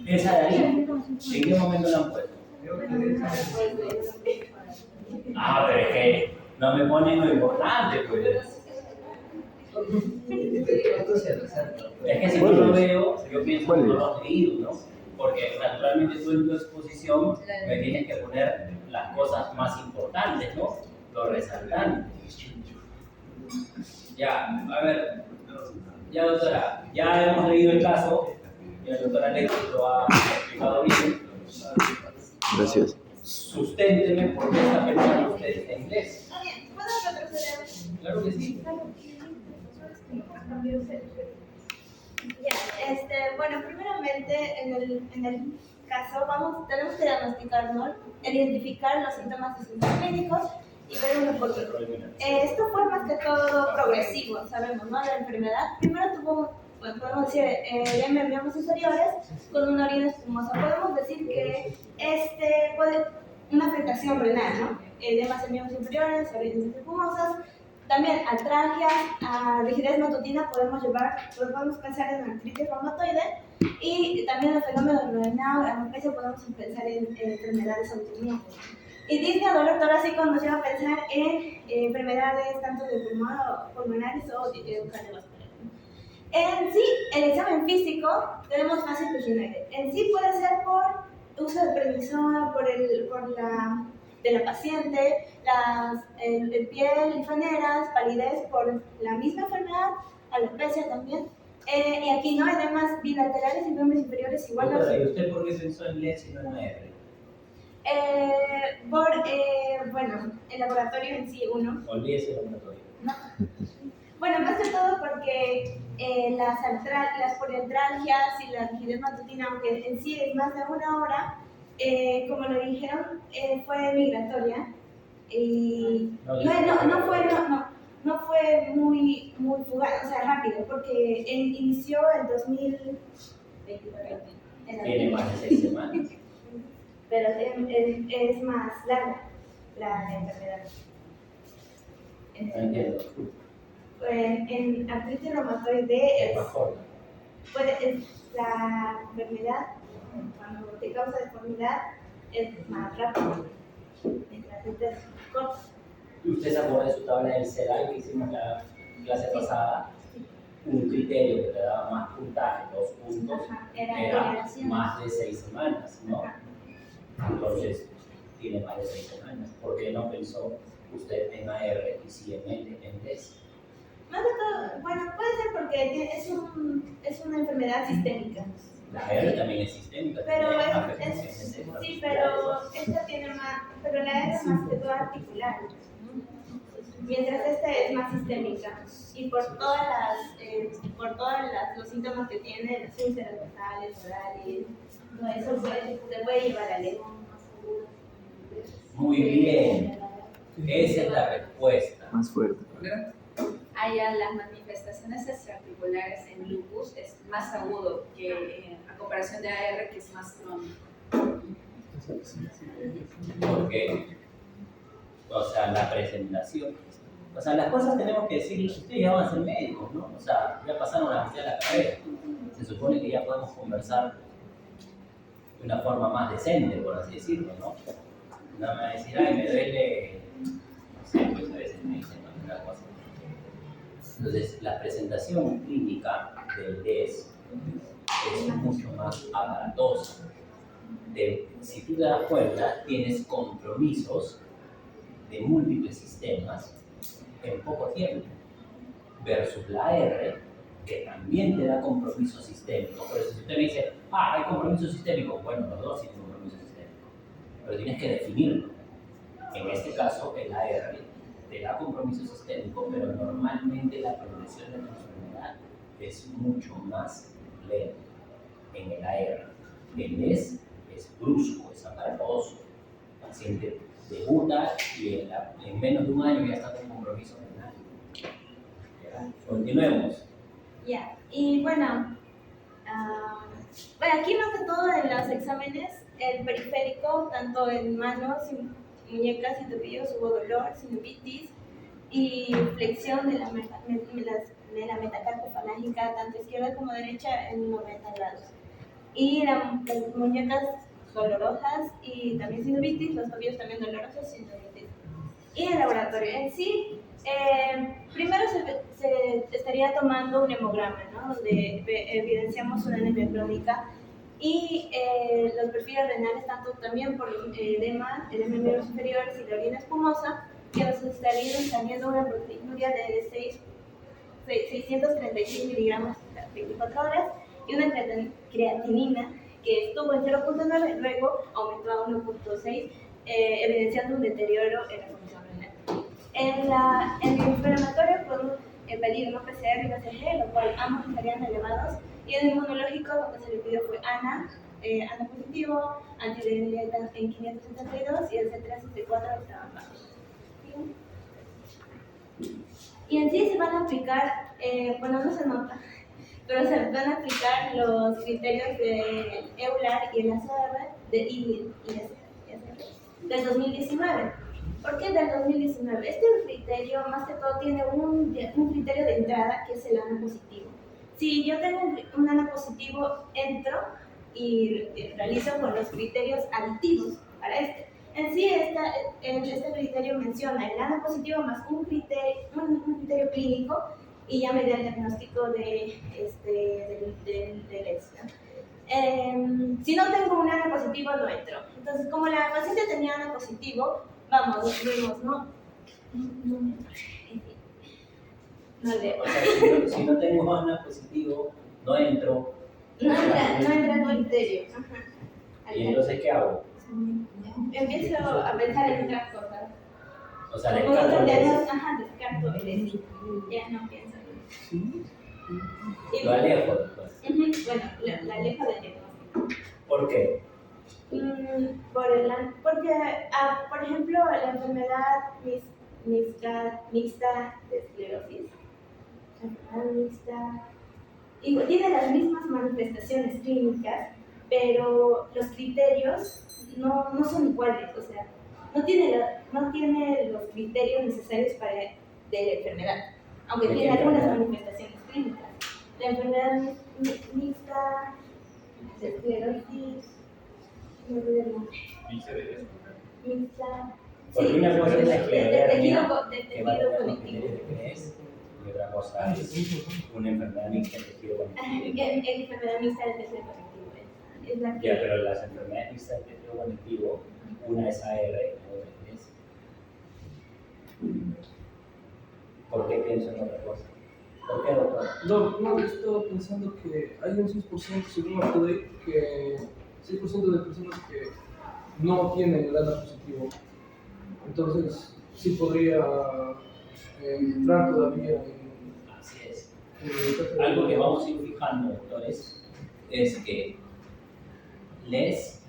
Speaker 2: Esa de ahí, ¿en qué momento la han puesto? Ah, pero es que no me ponen lo importante, pues. Es que si no lo veo, yo pienso que no lo has leído, ¿no? Porque naturalmente tú en tu exposición me tienes que poner las cosas más importantes, ¿no? Lo resaltante. Ya, a ver. Ya, doctora, ya hemos leído el caso. Y la doctora Alexis lo ha explicado bien.
Speaker 7: Gracias.
Speaker 2: Susténteme por qué está pensando usted en inglés.
Speaker 4: Está bien, ¿puedo retroceder?
Speaker 2: Claro que sí.
Speaker 4: Ya, bueno, primeramente en el caso tenemos que diagnosticar, ¿no? Identificar los síntomas de síntomas clínicos y ver uno por uno. Esto fue más que todo progresivo, sabemos, ¿no? La enfermedad primero tuvo, bueno, podemos decir, edema en miembros inferiores con una orina espumosa. Podemos decir que puede una afectación renal, ¿no? Edemas en miembros inferiores, orinas espumosas. También artralgias, a rigidez matutina podemos pensar en artritis reumatoide, y también el fenómeno renal, alopecia, podemos pensar en enfermedades autoinmunes. Y disnea, dolor torácico, nos lleva a pensar en enfermedades tanto de pulmonares o cardiovasculares. En sí, el examen físico tenemos fase urinaria. En sí puede ser por uso de prednisona, de la paciente, el piel, linfoneras, palidez por la misma enfermedad, alopecia también. Y aquí no, edemas bilaterales y miembros inferiores igual.
Speaker 2: Doctora, ¿y usted por qué pensó en LED y no en R?
Speaker 4: Bueno, el laboratorio en sí, uno.
Speaker 2: Olvídese el laboratorio.
Speaker 4: No.
Speaker 6: Bueno, más que todo porque las poliartralgias y la rigidez matutina, aunque en sí es más de una hora, como lo dijeron, fue migratoria. Y no fue muy fugaz, o sea, rápido, porque inició en 2020.
Speaker 2: Tiene más de 6 semanas.
Speaker 6: Pero es más larga la enfermedad.
Speaker 2: No entiendo.
Speaker 6: En artritis reumatoide
Speaker 2: Es más corta.
Speaker 6: la enfermedad, cuando te causa deformidad, es más rápida. Mientras es corta.
Speaker 2: ¿Usted se acuerda de su tabla del CEDAI que hicimos la clase pasada? Un criterio que te daba más puntaje, 2 puntos,
Speaker 6: Ajá,
Speaker 2: era más de 6 semanas, ¿no?
Speaker 6: Ajá.
Speaker 2: Entonces, tiene más de 6 semanas. ¿Por qué no pensó usted en AR y sí en DES?
Speaker 6: Más de todo, bueno, puede ser porque es una enfermedad sistémica.
Speaker 2: La AR también es sistémica.
Speaker 6: Pero
Speaker 2: tiene
Speaker 6: sí,
Speaker 2: afectaciones
Speaker 6: pero esta tiene más, pero la R es más que todo articular. Mientras esta es más sistémica y por todas los síntomas que tiene, las úlceras nasales, orales, todo eso te puede llevar a lejos.
Speaker 2: Muy bien. Esa es la respuesta.
Speaker 7: Más fuerte.
Speaker 5: Allá las manifestaciones extraarticulares en lupus es más agudo que a comparación de AR, que es más crónico.
Speaker 2: Porque, o sea, la presentación, o sea, las cosas tenemos que decir, ustedes ya van a ser médicos, ¿no? O sea, ya pasaron la mitad de la carrera. Se supone que ya podemos conversar de una forma más decente, por así decirlo, ¿no? No me va a decir, ay, me duele, no sé, pues a veces me dicen otra cosa. Entonces, la presentación clínica del DES es mucho más aparatosa. Si tú te das cuenta, tienes compromisos de múltiples sistemas en poco tiempo, versus la R, que también te da compromiso sistémico. Pero si usted me dice, hay compromiso sistémico, bueno, los dos tienen compromiso sistémico, pero tienes que definirlo. En este caso, el AR te da compromiso sistémico, pero normalmente la progresión de la enfermedad es mucho más lenta en el AR. El DES es brusco, es aparatoso. El paciente debuta y en menos de un año ya está con compromiso renal. Continuemos.
Speaker 6: Ya, y bueno, aquí más que todo en los exámenes, el periférico, tanto en manos, muñecas y tobillos, hubo dolor, sinovitis y flexión de la metacarpofalángica, tanto izquierda como derecha, en 90 grados. Y las muñecas dolorosas y también sinovitis, los tobillos también dolorosos, sinovitis. Y el laboratorio en sí, primero se estaría tomando un hemograma, ¿no? Donde evidenciamos una anemia crónica y los perfiles renales, tanto también por edema miembros superiores y la orina espumosa, que nos estaría saliendo una proteinuria de 636 miligramos cada 24 horas y una creatinina que estuvo en 0.9, luego aumentó a 1.6, evidenciando un deterioro en la función renal. En el inflamatorio podemos pedir un PCR y un BCG, lo cual ambos estarían elevados, y en el inmunológico lo que se le pidió fue ANA positivo, antidenidad en 572 y el C3 y C4 estaban bajos. Y en sí se van a aplicar, bueno, no se nota, pero se van a aplicar los criterios de EULAR y el ACR del 2019. ¿Por qué del 2019? Este criterio, más que todo, tiene un criterio de entrada que es el ANA positivo. Si yo tengo un ANA positivo, entro y realizo con los criterios aditivos para este. En sí, este criterio menciona el ANA positivo más un criterio clínico y ya me da el diagnóstico del éxito. Si no tengo un ANA positivo, no entro. Entonces, como la paciente tenía ANA positivo, vemos, ¿no? No leo.
Speaker 2: O sea, si no tengo ANA positivo, no entro.
Speaker 6: No entra el criterio.
Speaker 2: ¿Y entonces qué hago?
Speaker 6: Empiezo a pensar en otras cosas.
Speaker 2: O sea,
Speaker 6: Como
Speaker 2: descarto
Speaker 6: otro
Speaker 2: el
Speaker 6: diagnóstico, descarto el ESI. Ya no pienso. Y,
Speaker 2: lo alejo después.
Speaker 6: bueno, la alejo del diagnóstico.
Speaker 2: ¿Por qué?
Speaker 6: Porque, por ejemplo, la enfermedad mixta de esclerosis, la enfermedad mixta, y tiene las mismas manifestaciones clínicas, pero los criterios no son iguales, o sea, no tiene los criterios necesarios de la enfermedad, aunque tiene algunas manifestaciones clínicas. La enfermedad mixta de esclerosis, no olvido el nombre. Mixta.
Speaker 2: Porque una cosa es la esclerodermia,
Speaker 6: de
Speaker 2: que va a
Speaker 6: tejido
Speaker 2: tener los
Speaker 6: conectivo.
Speaker 2: criterios de CRES, y otra cosa es una enfermedad mixta de tejido conectivo.
Speaker 6: Enfermedad mixta del tejido conectivo. Es la que.
Speaker 2: Ya, pero las enfermedades mixtas del tejido conectivo, una es AR y otra es. ¿Por qué pienso en otra cosa? ¿Por qué, doctor?
Speaker 3: No, yo estaba pensando que hay un 6%, según Uptodate, que 6% de personas que no tienen el ANA positivo. Entonces, sí podría entrar todavía en...
Speaker 2: Así es. Algo que vamos a ir fijando, doctores, es que les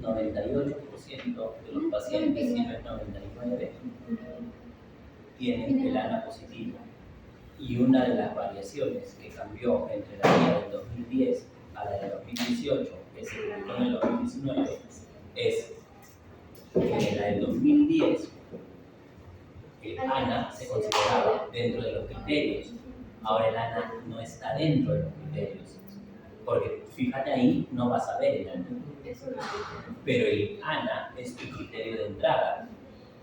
Speaker 2: 98% de los pacientes, si no es 99%, tienen el ANA positivo. Y una de las variaciones que cambió entre la guía del 2010 a la del 2018, que se publicó en el 2019, es que en la del 2010 el ANA se consideraba dentro de los criterios. Ahora el ANA no está dentro de los criterios, porque fíjate ahí, no vas a ver el ANA. Pero el ANA es tu criterio de entrada.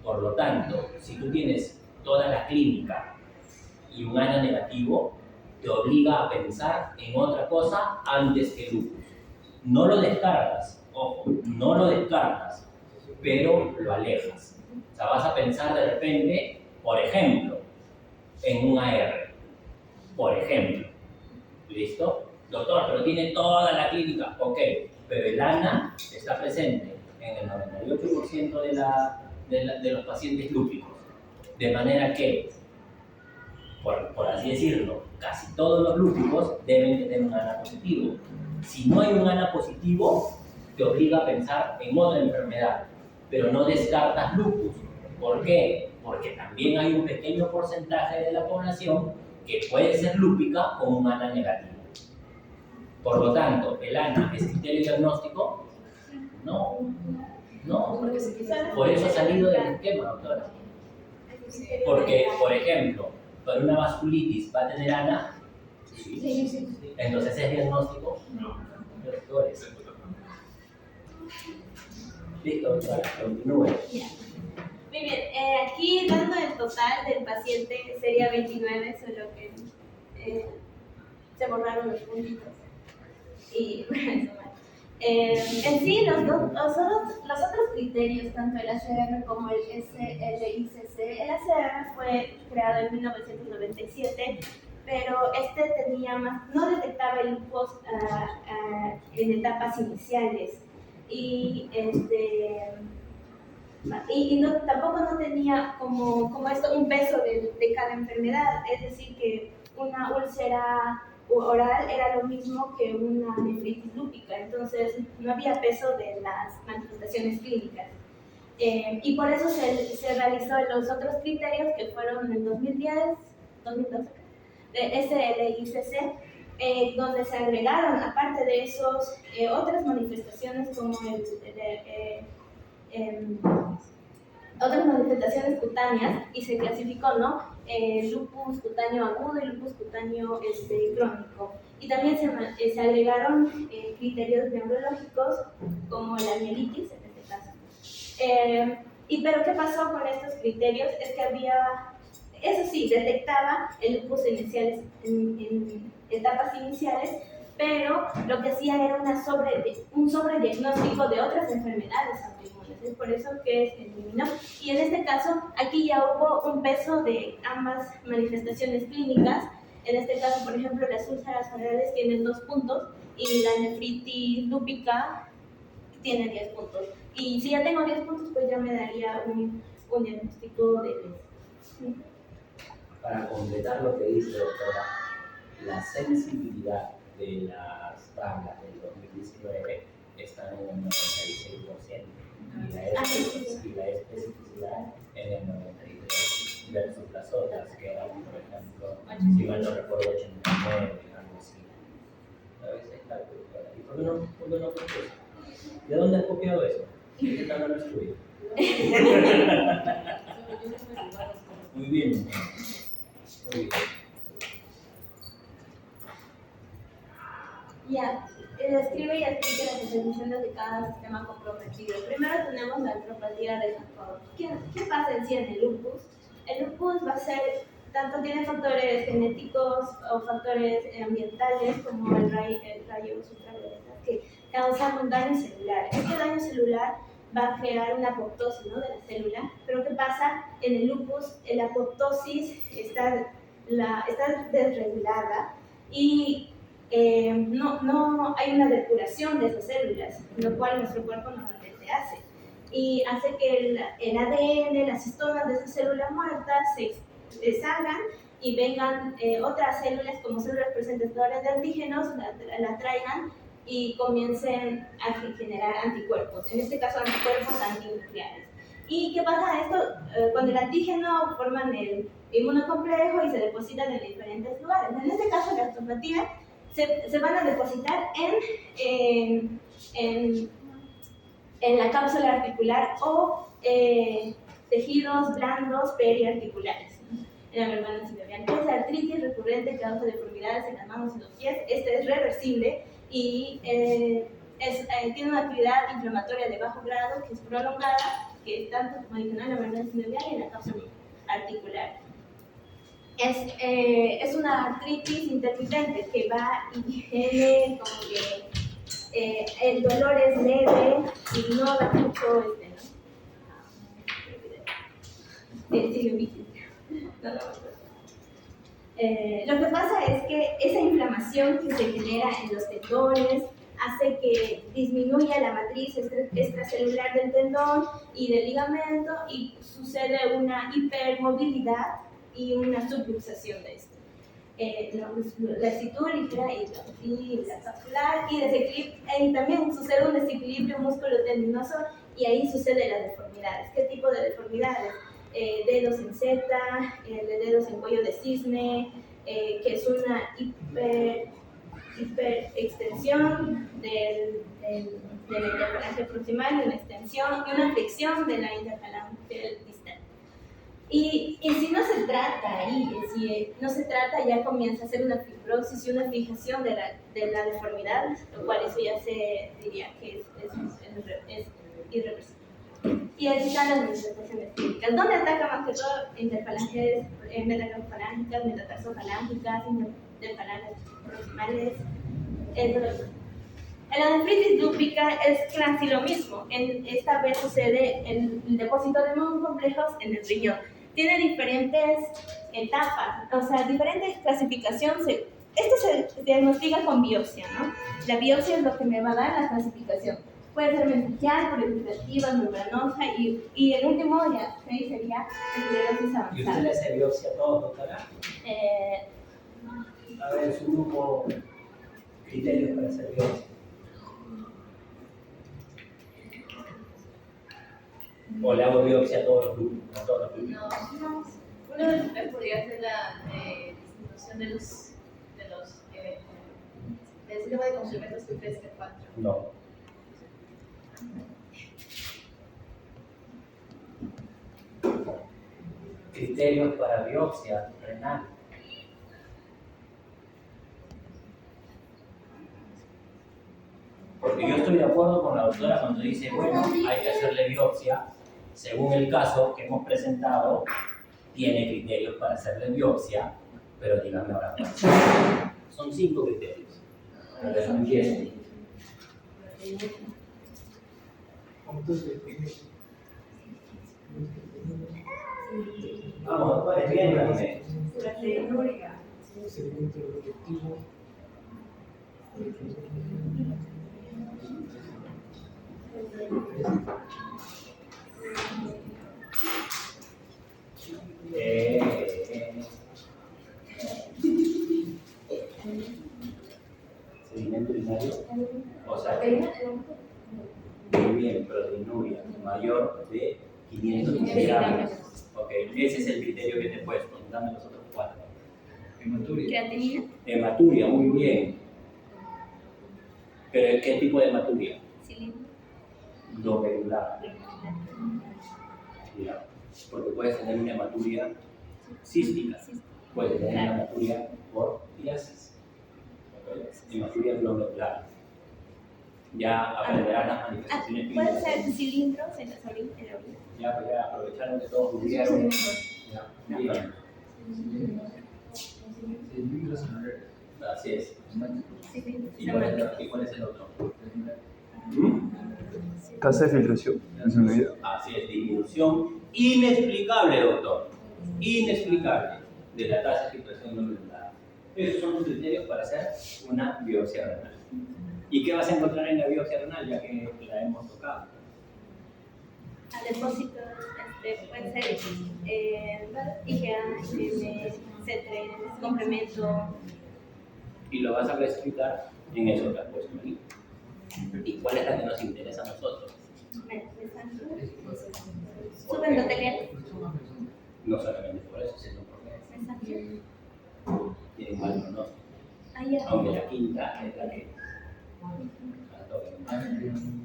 Speaker 2: Por lo tanto, si tú tienes toda la clínica y un ANA negativo, te obliga a pensar en otra cosa antes que lupus. No lo descargas, ojo, no lo descargas, pero lo alejas. O sea, vas a pensar de repente, por ejemplo, en un AR. Por ejemplo. ¿Listo? Doctor, pero tiene toda la clínica. Ok, pero el ANA está presente en el 98% de los pacientes lúpicos. De manera que, por así decirlo, casi todos los lúpicos deben tener un ANA positivo. Si no hay un ANA positivo, te obliga a pensar en otra enfermedad, pero no descartas lupus. ¿Por qué? Porque también hay un pequeño porcentaje de la población que puede ser lúpica con un ANA negativo. Por lo tanto, ¿el ANA es criterio diagnóstico? No. Por eso ha salido del esquema, doctora. Porque, por ejemplo, para una vasculitis va a tener ANA. Sí. Entonces, ¿es diagnóstico? No. Doctores. Listo, doctora, continúe.
Speaker 6: Muy bien, aquí dando el total del paciente sería 29, solo que se borraron los puntitos. Y bueno, en sí, los otros criterios, tanto el ACR como el SLICC, el ACR fue creado en 1997, pero no detectaba el lupus en etapas iniciales y tampoco no tenía como esto un peso de cada enfermedad, es decir, que una úlcera oral era lo mismo que una nefritis lúpica, entonces no había peso de las manifestaciones clínicas. Y por eso se realizó los otros criterios que fueron en 2012, de SLICC, donde se agregaron, aparte de esos, otras manifestaciones como otras manifestaciones cutáneas y se clasificó, ¿no? Lupus cutáneo agudo y lupus cutáneo crónico. Y también se agregaron criterios neurológicos como la mielitis en este caso. Pero ¿qué pasó con estos criterios? Es que eso sí, detectaba el lupus en etapas iniciales, pero lo que hacía era un sobrediagnóstico de otras enfermedades autoinmunes. Es por eso que se eliminó. Y en este caso, aquí ya hubo un peso de ambas manifestaciones clínicas. En este caso, por ejemplo, las úlceras orales tienen 2 puntos y la nefritis lúpica tiene 10 puntos. Y si ya tengo 10 puntos, pues ya me daría un diagnóstico de lesión.
Speaker 2: Para completar lo que dice doctora, la sensibilidad de las tablas del 2019 están en el 96% y la especificidad en el 93% versus las otras que eran, por ejemplo, si mal no recuerdo, 89, algo así. A veces está doctora. ¿Y por qué no copias? ¿De dónde has copiado eso? ¿Qué tal lo estudio? Muy bien. Muy bien.
Speaker 6: Ya, describe y explica las definiciones de cada sistema comprometido. Primero tenemos la artropatía de Jacob. ¿Qué pasa en sí en el lupus? El lupus va a ser, tanto tiene factores genéticos o factores ambientales como el rayos ultravioleta que causan un daño celular. Este daño celular va a crear una apoptosis, ¿no?, de la célula. Pero ¿qué pasa? En el lupus la apoptosis está desregulada y no hay una depuración de esas células, lo cual nuestro cuerpo normalmente hace. Y hace que el ADN, las histonas de esas células muertas se salgan y vengan otras células como células presentadoras de antígenos, la traigan y comiencen a generar anticuerpos, en este caso anticuerpos antinucleares. ¿Y qué pasa esto? Cuando el antígeno forman el inmunocomplejo y se depositan en diferentes lugares. En este caso la artropatía se van a depositar en la cápsula articular o tejidos blandos periarticulares, ¿no?, en la membrana sinovial. Es la artritis recurrente que causa deformidades en las manos y los pies. Este es reversible y tiene una actividad inflamatoria de bajo grado que es prolongada, que es tanto como en la membrana sinovial y en la cápsula articular. Es una artritis intermitente que va y viene, como que el dolor es leve y no da mucho lo que pasa es que esa inflamación que se genera en los tendones hace que disminuya la matriz extracelular del tendón y del ligamento y sucede una hipermovilidad y una subluxación de esto. La escitura y la capsular y también sucede un desequilibrio músculo-tendinoso y ahí suceden las deformidades. ¿Qué tipo de deformidades? Dedos en Z, de dedos en cuello de cisne, que es una hiperextensión del interfalange proximal y una extensión y una flexión de la interfalange distal. Y si no se trata ahí, si no se trata, ya comienza a ser una fibrosis y una fijación de la deformidad, lo cual eso ya se diría que es irreversible. Y ahí están las manifestaciones clínicas. ¿Dónde ataca más que todo? Interfalanges, metacarpofalángicas, metatarsofalángicas, interfalanges proximales. En la nefritis lúpica es casi lo mismo. Esta vez sucede el depósito de inmunocomplejos en el riñón. Tiene diferentes etapas, o sea, diferente clasificación. Esto se diagnostica con biopsia, ¿no? La biopsia es lo que me va a dar la clasificación. Puede ser meningial, proliferativa, membranosa y el último ya sería esclerosis avanzada.
Speaker 2: ¿Y usted le hace biopsia a todos, doctora? A ver, su grupo, criterios para hacer biopsia. ¿O le hago biopsia a todos los grupos? A todos los grupos?
Speaker 5: No. Uno de los tres podría ser la disminución del sistema de complementos Q3-T4.
Speaker 2: No. Criterios para biopsia renal. Porque yo estoy de acuerdo con la doctora cuando dice, bueno, hay que hacerle biopsia, según el caso que hemos presentado, tiene criterios para hacerle biopsia, pero díganme ahora cuáles son. Son 5 criterios. Empiecen. Vamos, ¿cuál bien?
Speaker 3: Seguimiento objetivo.
Speaker 2: Sedimento urinario, o sea, muy bien, proteinuria mayor de 500 miligramos. Ok, ese es el criterio que te he puesto. Dame los otros 4.
Speaker 1: Hematuria.
Speaker 5: Creatinina.
Speaker 2: Hematuria, muy bien. ¿Pero qué tipo de hematuria?
Speaker 5: Cilindro.
Speaker 2: Glomerular. Ya, porque puedes tener una hematuria cística, puedes tener una hematuria por diálisis. Hematuria glomerular. Ya aprenderás las manifestaciones
Speaker 5: Puede
Speaker 2: clínicas.
Speaker 5: ser cilindros en la orina.
Speaker 2: Ya, pues ya aprovecharon que todos murieron. Ya, bien. Así es. ¿Y cuál es el otro?
Speaker 7: Tasa de filtración. ¿Es una idea?
Speaker 2: Así es, disminución inexplicable, doctor. Inexplicable de la tasa de filtración glomerular. Esos son los criterios para hacer una biopsia renal. ¿Y qué vas a encontrar en la biopsia renal, ya que la hemos tocado?
Speaker 5: A depósitos, puede ser IgA, C3, complemento.
Speaker 2: Y lo vas a clasificar en eso que has puesto ahí. ¿Y cuál es la que nos interesa a nosotros?
Speaker 5: Subendotelial.
Speaker 2: No solamente por eso, sino porque tienen mal pronóstico. Aunque la quinta es la que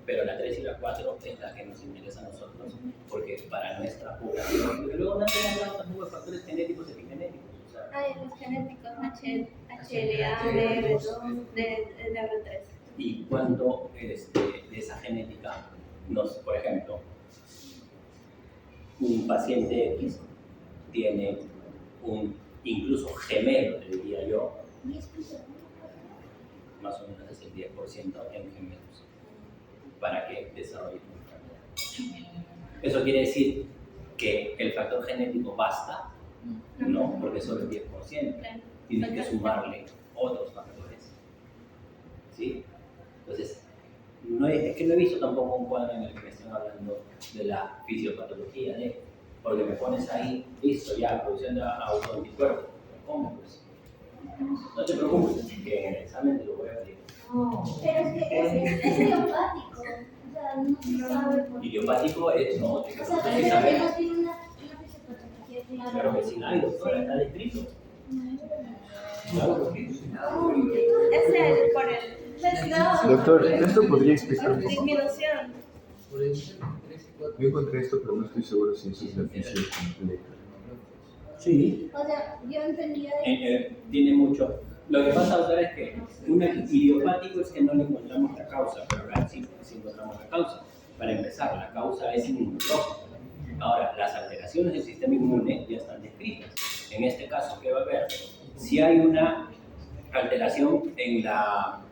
Speaker 2: pero la 3 y la 4 es la que nos interesa a nosotros, porque para nuestra población, pero luego no tenemos tampoco de factores genéticos y epigenéticos. O sea,
Speaker 5: Los genéticos HLA, DR2, DR3.
Speaker 2: ¿Y cuánto de esa genética nos, por ejemplo, un paciente X tiene un incluso gemelo, le diría yo, más o menos es el 10% en gemelos, para que desarrolle una enfermedad. Eso quiere decir que el factor genético basta, no, porque solo el 10%. Tienes que sumarle otros factores. ¿Sí? Entonces, es que no he visto tampoco un cuadro en el que me estén hablando de la fisiopatología, porque me pones ahí, listo, ya, producción de autoanticuerpos. ¿Cómo? Pues, no te preocupes, que en el examen te lo voy a pedir.
Speaker 4: Pero es que es idiopático. O sea, no se sabe por qué.
Speaker 2: Idiopático es, no, te
Speaker 4: O sea,
Speaker 2: que
Speaker 4: pero
Speaker 2: saber.
Speaker 4: no tiene una fisiopatología clara.
Speaker 2: Claro que sí, no hay, doctora, está descrito. Claro que sí.
Speaker 5: Es por el
Speaker 7: Doctor, ¿esto podría explicar un poco?
Speaker 5: disminución.
Speaker 7: Yo encontré esto, pero no estoy seguro si eso es la fisión completa.
Speaker 2: Sí.
Speaker 4: O sea, yo entendía
Speaker 2: Tiene mucho. Lo que pasa, doctora, es que un idiopático es que no le encontramos la causa, pero acá sí encontramos la causa. Para empezar, la causa es inmunológica. Ahora, las alteraciones del sistema inmune ya están descritas. En este caso, ¿qué va a haber? Si hay una alteración en la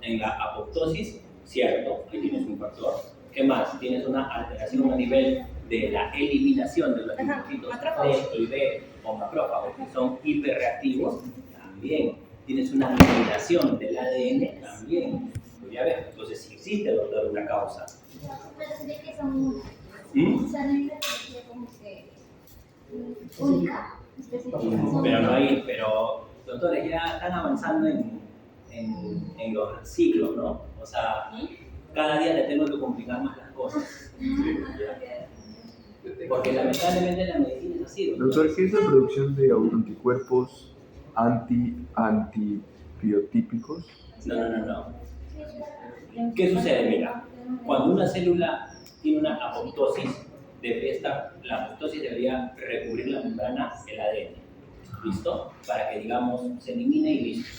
Speaker 2: apoptosis, cierto, ahí tienes un factor. ¿Qué más? Tienes una alteración a nivel de la eliminación de los linfocitos T y B o macrófagos que son hiperreactivos, también. Tienes una eliminación del ADN, también. Pues ya ves, entonces si existe, doctor, una causa.
Speaker 4: pero se ve que son o sea, no hay una patología como que única, específica.
Speaker 2: Pero no hay, pero doctores ya están avanzando en los ciclos, ¿no? O sea, cada día le tengo que complicar más las cosas. Porque lamentablemente la medicina es así.
Speaker 7: Doctor, ¿qué es la producción de autoanticuerpos antibiotípicos?
Speaker 2: No. ¿Qué sucede? Mira, cuando una célula tiene una apoptosis, la apoptosis debería recubrir la membrana del ADN. ¿Listo? Para que, digamos, se elimine y listo.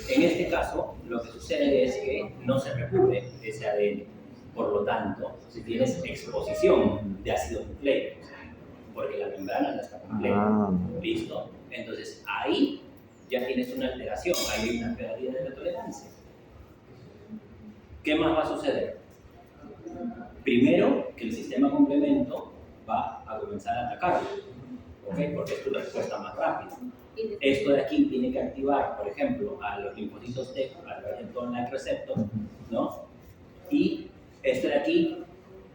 Speaker 2: En este caso, lo que sucede es que no se recubre ese ADN. Por lo tanto, si tienes exposición de ácido nucleico, porque la membrana no está completa, ¿listo? Entonces, ahí ya tienes una alteración, ahí hay una pérdida de la tolerancia. ¿Qué más va a suceder? Primero, que el sistema complemento va a comenzar a atacarlo, ¿ok? Porque es tu respuesta más rápida. Esto de aquí tiene que activar, por ejemplo, a los linfocitos T, al toll-like receptor, ¿no? Y esto de aquí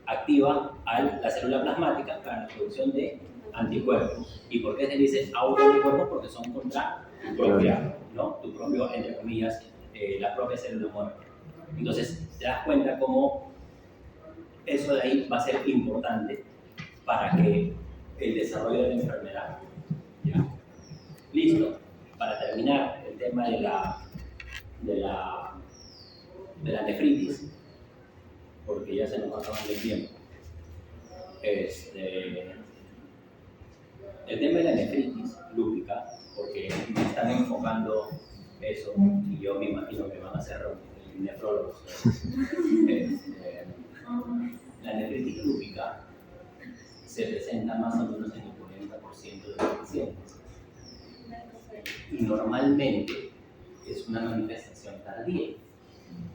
Speaker 2: activa a la célula plasmática para la producción de anticuerpos. ¿Y por qué se dice autoanticuerpos? Porque son contra tu propia, ¿no? Tu propio, entre comillas, la propia célula muerta. Entonces, te das cuenta cómo eso de ahí va a ser importante para que el desarrollo de la enfermedad. ¿Ya? Listo. Para terminar el tema de la nefritis, porque ya se nos va acabando el tiempo. El tema de la nefritis lúpica, porque me están enfocando eso, y yo me imagino que van a ser nefrólogos. La nefritis lúpica se presenta más o menos en el 40% de los pacientes. Y normalmente es una manifestación tardía.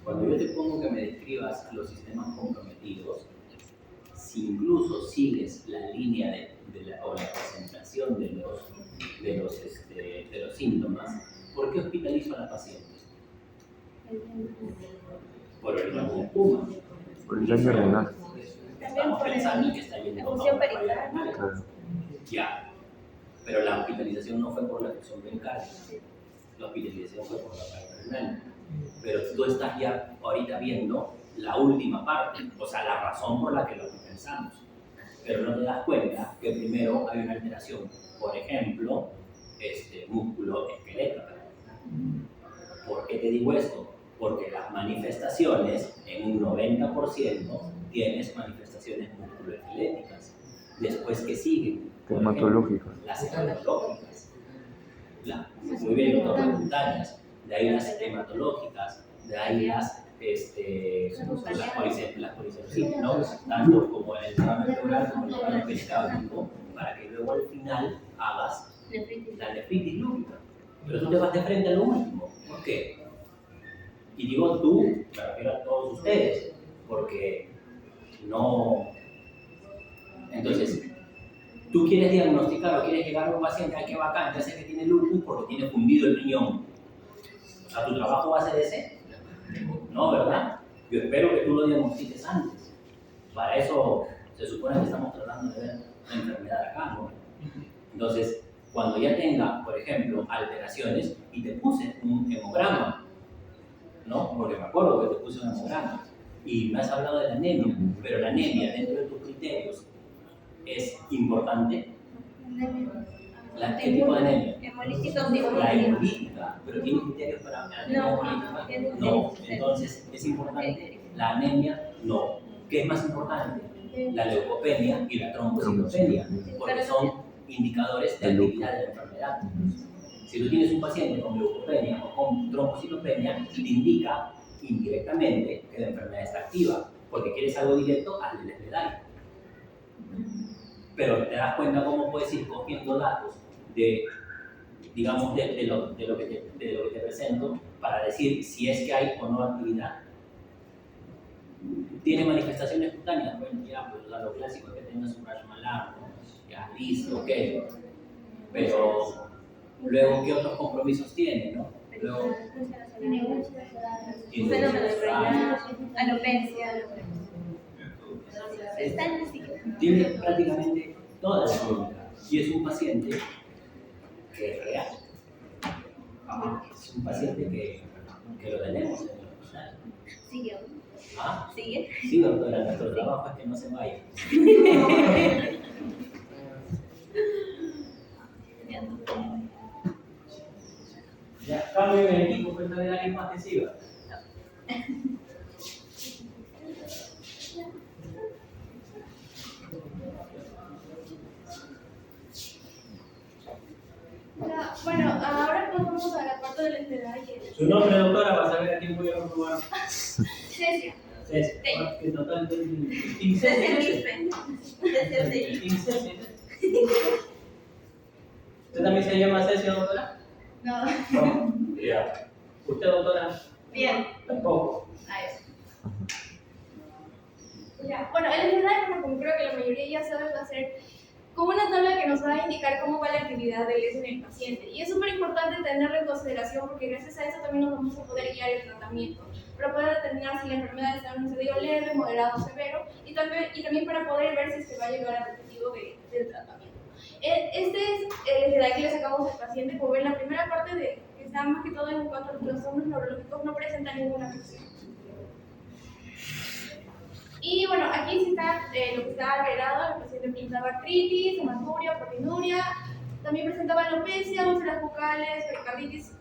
Speaker 2: Cuando yo te pongo que me describas los sistemas comprometidos, si incluso sigues la línea o la presentación de los síntomas, ¿por qué hospitalizo a la paciente? Por el daño de espuma.
Speaker 7: Por el daño renal.
Speaker 2: Estamos pensando que está yendo
Speaker 5: la función pericardial.
Speaker 7: Claro.
Speaker 2: Ya, pero la hospitalización no fue por la función pericardial. La hospitalización fue por la parte renal. Pero tú estás ya ahorita viendo la última parte, o sea, la razón por la que lo pensamos. Pero no te das cuenta que primero hay una alteración, por ejemplo, músculo-esquelética. ¿Por qué te digo esto? Porque las manifestaciones, en un 90%, tienes manifestaciones musculoesqueléticas. Después, ¿qué siguen?
Speaker 7: Dermatológicas.
Speaker 2: Las hematológicas. Muy bien, las cutáneas. De ahí las hematológicas. De ahí las policepsitis, ¿no? Tanto como en el tramo pleural como en el tramo pericárdico, para que luego al final hagas la nefritis lúpica. Pero tú te vas de frente a lo último. ¿Por qué? Y digo tú, me refiero a todos ustedes, porque no. Entonces, tú quieres diagnosticar o quieres llegar a un paciente, ay, qué bacán, ya sé que tiene lupus porque tiene fundido el riñón. O sea, tu trabajo va a ser ese. No, ¿verdad? Yo espero que tú lo diagnostiques antes. Para eso se supone que estamos tratando de ver la enfermedad acá, ¿no? Entonces, cuando ya tenga, por ejemplo, alteraciones, y te puse un hemograma, ¿no? Porque me acuerdo que te puse un hemograma, y me has hablado de la anemia, pero la anemia dentro de tus criterios es importante. ¿Qué tipo de anemia? La hemolítica, pero ¿tiene criterios para la anemia hemolítica? No, entonces es importante. La anemia, no. ¿Qué es más importante? La leucopenia y la trombocitopenia, porque son indicadores de actividad de la enfermedad. Si tú tienes un paciente con leucopenia o con trombocitopenia, te indica indirectamente que la enfermedad está activa, porque quieres algo directo, hazle el escenario. Pero te das cuenta cómo puedes ir cogiendo datos de lo que te presento para decir si es que hay o no actividad. ¿Tiene manifestaciones cutáneas? Bueno, ya, pues lo clásico es que tengas un rayo malar, ¿no? Ya, listo, ok. Pero luego, ¿qué otros compromisos tiene, no? Luego,
Speaker 5: alopecia.
Speaker 2: Tiene prácticamente toda la clínica y es un paciente que es real. Es un paciente que lo tenemos en el hospital.
Speaker 5: Sigue.
Speaker 2: ¿Ah?
Speaker 5: Sigue.
Speaker 2: Sí, doctora, nuestro trabajo es que no se vaya. Ya, cambio el equipo, que no hay alguien más que siga.
Speaker 6: Bueno, ahora pasamos a la parte de la enfermedad.
Speaker 2: Su nombre, doctora, va a saber a quién voy a comprobar.
Speaker 6: Cecia.
Speaker 2: Cecia. ¿Qué total? ¿Usted también se llama Cecia, doctora?
Speaker 6: No.
Speaker 2: No. Ya. ¿Usted, doctora?
Speaker 6: Bien.
Speaker 2: Tampoco.
Speaker 6: Ya. Bueno, el escenario, como creo que la mayoría ya sabe, va a ser como una tabla que nos va a indicar cómo va la actividad del ESO en el paciente. Y es súper importante tenerlo en consideración porque gracias a eso también nos vamos a poder guiar el tratamiento. para poder determinar si la enfermedad está en un estadio leve, moderado o severo, y también para poder ver si se va a llegar al objetivo del tratamiento. Este es el slide que le sacamos al paciente. Como ven, la primera parte que está más que todo en cuanto a los trastornos neurológicos no presenta ninguna afección. Y bueno, aquí sí está lo que está agregado. El paciente presentaba artritis, hematuria, proteinuria, también presentaba alopecia, úlceras bucales, pericarditis,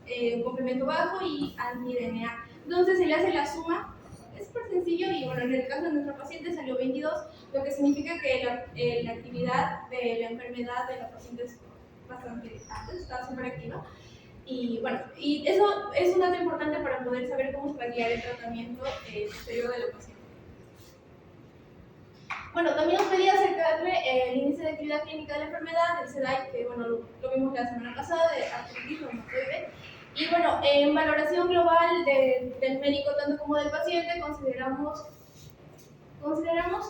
Speaker 6: complemento bajo y anti-DNA. Entonces se le hace la suma. Es súper sencillo y bueno, en el caso de nuestra paciente salió 22, lo que significa que la actividad de la enfermedad de la paciente es bastante alta, está súper activa. Y bueno, y eso es un dato importante para poder saber cómo se va a guiar el tratamiento posterior de la paciente. Bueno, también nos pedía acercarle el índice de actividad clínica de la enfermedad, el CEDAI, que bueno, lo vimos la semana pasada, de artritis reumatoide. Y bueno, en valoración global del médico tanto como del paciente, consideramos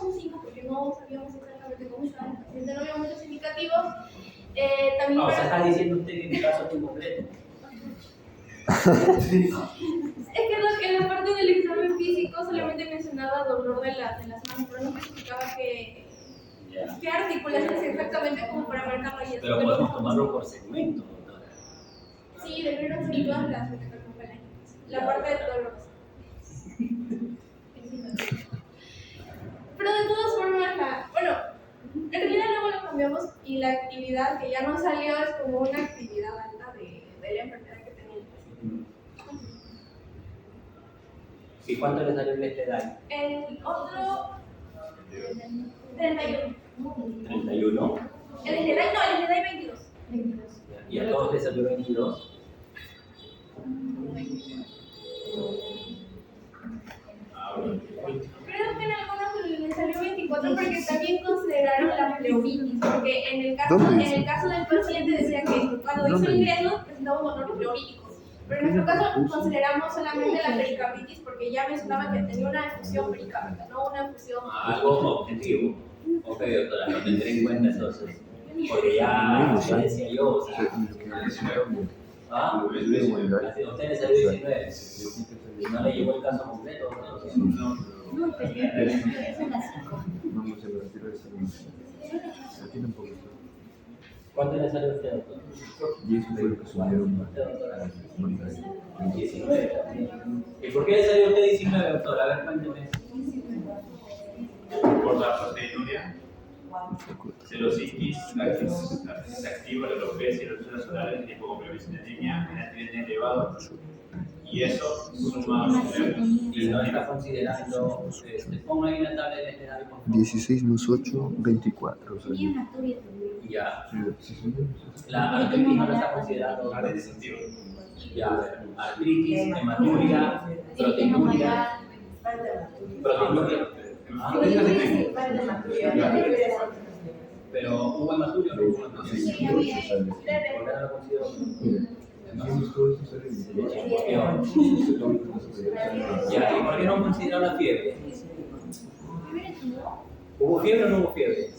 Speaker 6: un 5 porque no sabíamos exactamente cómo estaba el paciente, no había muchos indicativos. También
Speaker 2: o sea, está diciendo usted que mi caso es incompleto.
Speaker 6: Es que en la parte del examen físico solamente mencionaba dolor de las manos, pero no especificaba qué articulaciones exactamente como para marcarlo ahí.
Speaker 2: Pero podemos tomarlo por segmento, doctora.
Speaker 6: Sí, deberían ser todas las la parte del dolor. Pero de todas formas, bueno, en realidad luego lo cambiamos y la actividad que ya no salió es como una actividad alta de la enfermedad que tenía el paciente.
Speaker 2: ¿Y cuánto le salió el SLEDAI?
Speaker 6: El otro, 31.
Speaker 2: 31.
Speaker 6: El SLEDAI no, el SLEDAI 22.
Speaker 2: ¿Y a todos les salió 22?
Speaker 6: Creo que en algunos les salió 24 porque también consideraron la pleuritis, porque en el caso del paciente decía que cuando hizo el ingreso presentaba un dolor pleurítico. Pero en nuestro caso consideramos solamente la pericarditis porque ya mencionaba que tenía una efusión pericárdica, no una efusión.
Speaker 2: Algo objetivo. Ok, doctora, lo tendré en cuenta entonces. Porque ya decía yo, o sea. ¿Ah? ¿Usted le salió 19? ¿No le llegó el caso completo?
Speaker 4: No, pero es en las 5.
Speaker 7: Vamos a invertir esta aquí tampoco está.
Speaker 2: ¿Cuánto le salió a usted, doctor?
Speaker 7: Y eso fue lo que subieron.
Speaker 2: 19. ¿Y por qué le salió a usted 19, doctor? A ver, cuénteme.
Speaker 9: Por la proteinuria, celositis, artritis activa, la alopecia, las úlceras orales, hipoglobinemiia, creatinina elevado, y eso suma
Speaker 2: y no está considerando, pongo ahí una tabla de SLEDAI, por favor.
Speaker 7: 16 más 8, 24.
Speaker 4: Tenía una turia también.
Speaker 2: Ya. La artritis no la está considerando. Ya, a ver, artritis, hematuria, proteinuria. Pero hubo hematuria o no hubo hematuria. ¿Por qué no lo considero? Ya, ¿y por qué no consideraron la fiebre? ¿Hubo fiebre o no hubo fiebre?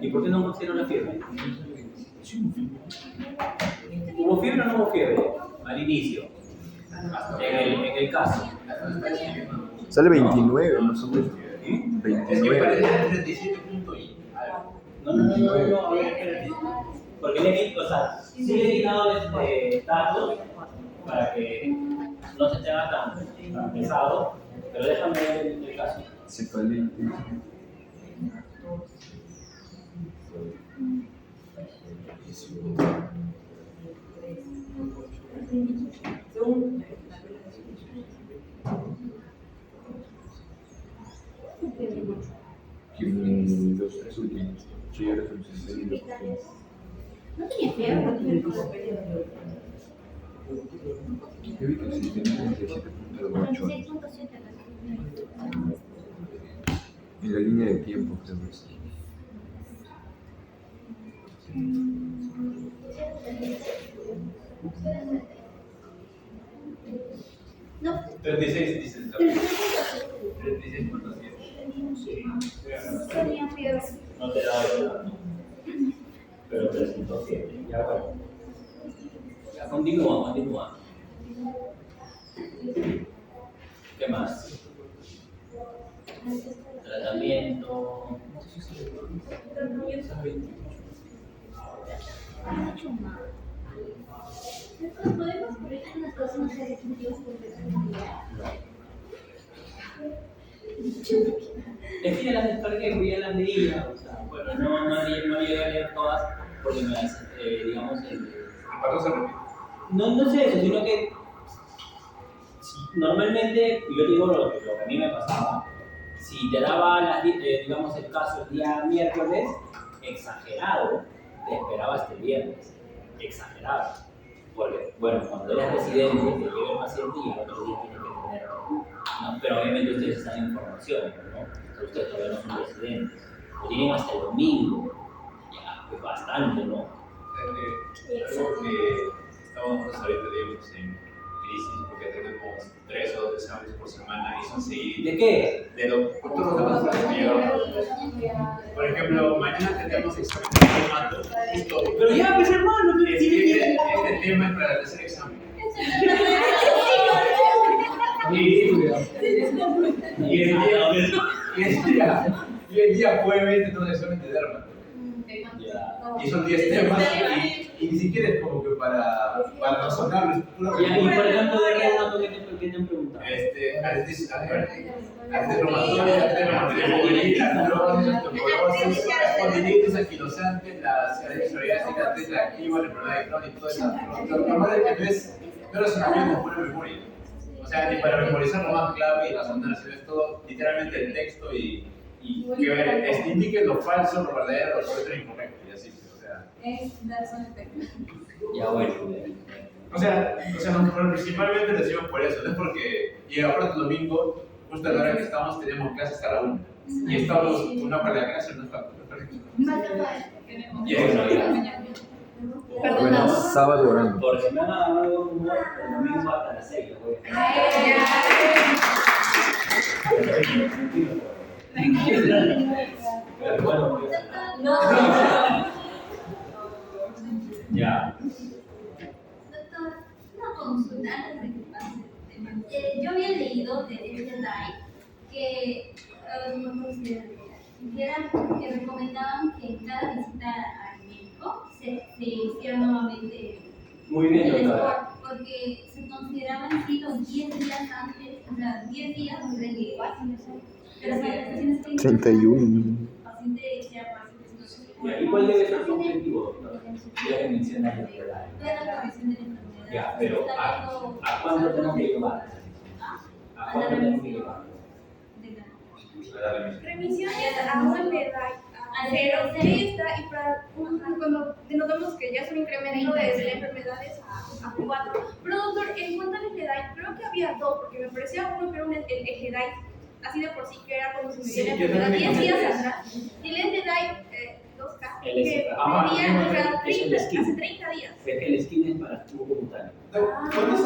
Speaker 2: ¿Y por qué no consideraron la fiebre? ¿Hubo fiebre o no hubo fiebre? Al inicio. En el caso.
Speaker 7: Sale 29 más o menos.
Speaker 9: Es que parece 37 puntos y algo.
Speaker 2: No, a ver, espérate. Porque le he, o sea, sí le he quitado datos para que no se te haga tan pesado, pero déjame ver el caso.
Speaker 7: Cefalite. Los tres últimos. Fiebre, fiebre.
Speaker 4: No tenía fiebre.
Speaker 7: Yo vi que sí tenía 37.8.
Speaker 4: 36.7.
Speaker 7: En la línea de tiempo, creo que sí.
Speaker 4: No.
Speaker 9: 36 dices. 36.7.
Speaker 4: Tenía fiebre.
Speaker 2: No te da el dato. Pero presentó fiebre. Ya bueno. Ya continúa. ¿Qué más? Tratamiento.
Speaker 4: ¿Podemos poner unas cosas más definitivas porque es un día?
Speaker 2: Es que ya las descargué, porque ya las leía. O sea, bueno, no llegué a leer todas porque me las, digamos, no sé eso, sino que normalmente, yo digo lo que a mí me pasaba, si te daba, digamos, el caso el día miércoles, exagerado, te esperaba hasta el viernes, exagerado. Porque, bueno, cuando eres residente, te llega el paciente y al otro día tienes que tener, ¿no? Pero obviamente ustedes están en formación, ¿no? Entonces, ustedes todavía no son residentes, lo tienen hasta el domingo, ya, pues bastante, ¿no?
Speaker 9: Algo que estamos ahorita, digamos, en crisis porque tenemos 3 o 2 exámenes por semana y son seguidos.
Speaker 2: ¿De qué?
Speaker 9: De lo que nosotros por ejemplo, mañana tenemos examen de formato.
Speaker 2: Pero ya, pues hermano,
Speaker 9: Es que este tema es para el tercer examen. Y el día jueves tenemos un examen de derma. Y son 10 temas y ni siquiera es como que para razonar la estructura.
Speaker 2: Y por ejemplo, de reuma, ¿qué te han preguntado?
Speaker 9: Espondilitis anquilosante, la cicatriz psoriásica, artritis activa, la enfermedad de Crohn y todo eso. Lo normal es que no es razonamiento, pura memoria. O sea, ni para memorizar lo más clave y razonar, sino es todo literalmente el texto y que indique lo falso, lo verdadero, lo correcto y lo incorrecto. Y así, o sea.
Speaker 5: Es dar son efectos.
Speaker 2: Ya bueno.
Speaker 9: O sea, nosotros principalmente lo decimos por eso, no es porque llega pronto el domingo, justo a la hora que estamos, tenemos clases hasta la 1. Y estamos una para la clase, no es para
Speaker 7: Bueno, sábado orando.
Speaker 2: Por semana hago un domingo hasta las 6. Pero bueno, ya.
Speaker 4: Doctor, una consulta antes de que pase el tema. Yo había leído de este live que que recomendaban que en cada visita al médico se hiciera nuevamente
Speaker 2: Muy bien,
Speaker 4: el
Speaker 2: doctora.
Speaker 4: sport, porque se consideraban sí los 10 días antes, o sea, 10 días antes de que pero las manifestaciones clínicas
Speaker 7: 31.
Speaker 4: paciente sea paciente.
Speaker 2: ¿Y cuál debe ser su objetivo, doctor? Ya que mencionas el horario.
Speaker 4: Toda la prevención de la enfermedad.
Speaker 2: Ya, pero ¿a cuándo tenemos que llevar? ¿A cuándo tenemos que llevar?
Speaker 6: Remisión es a una edad cero, esta y para cuando denotamos que ya es un incremento de la enfermedad es a 4. Pero doctor, en cuanto a la edad, creo que había 2, porque me parecía uno que era el edad así de por sí, que era como si me diera enfermedad 10 días atrás, y el edad 2K, que medía hace 30 días.
Speaker 2: Es que el skin es para tubo cutáneo.
Speaker 9: ¿Cuántos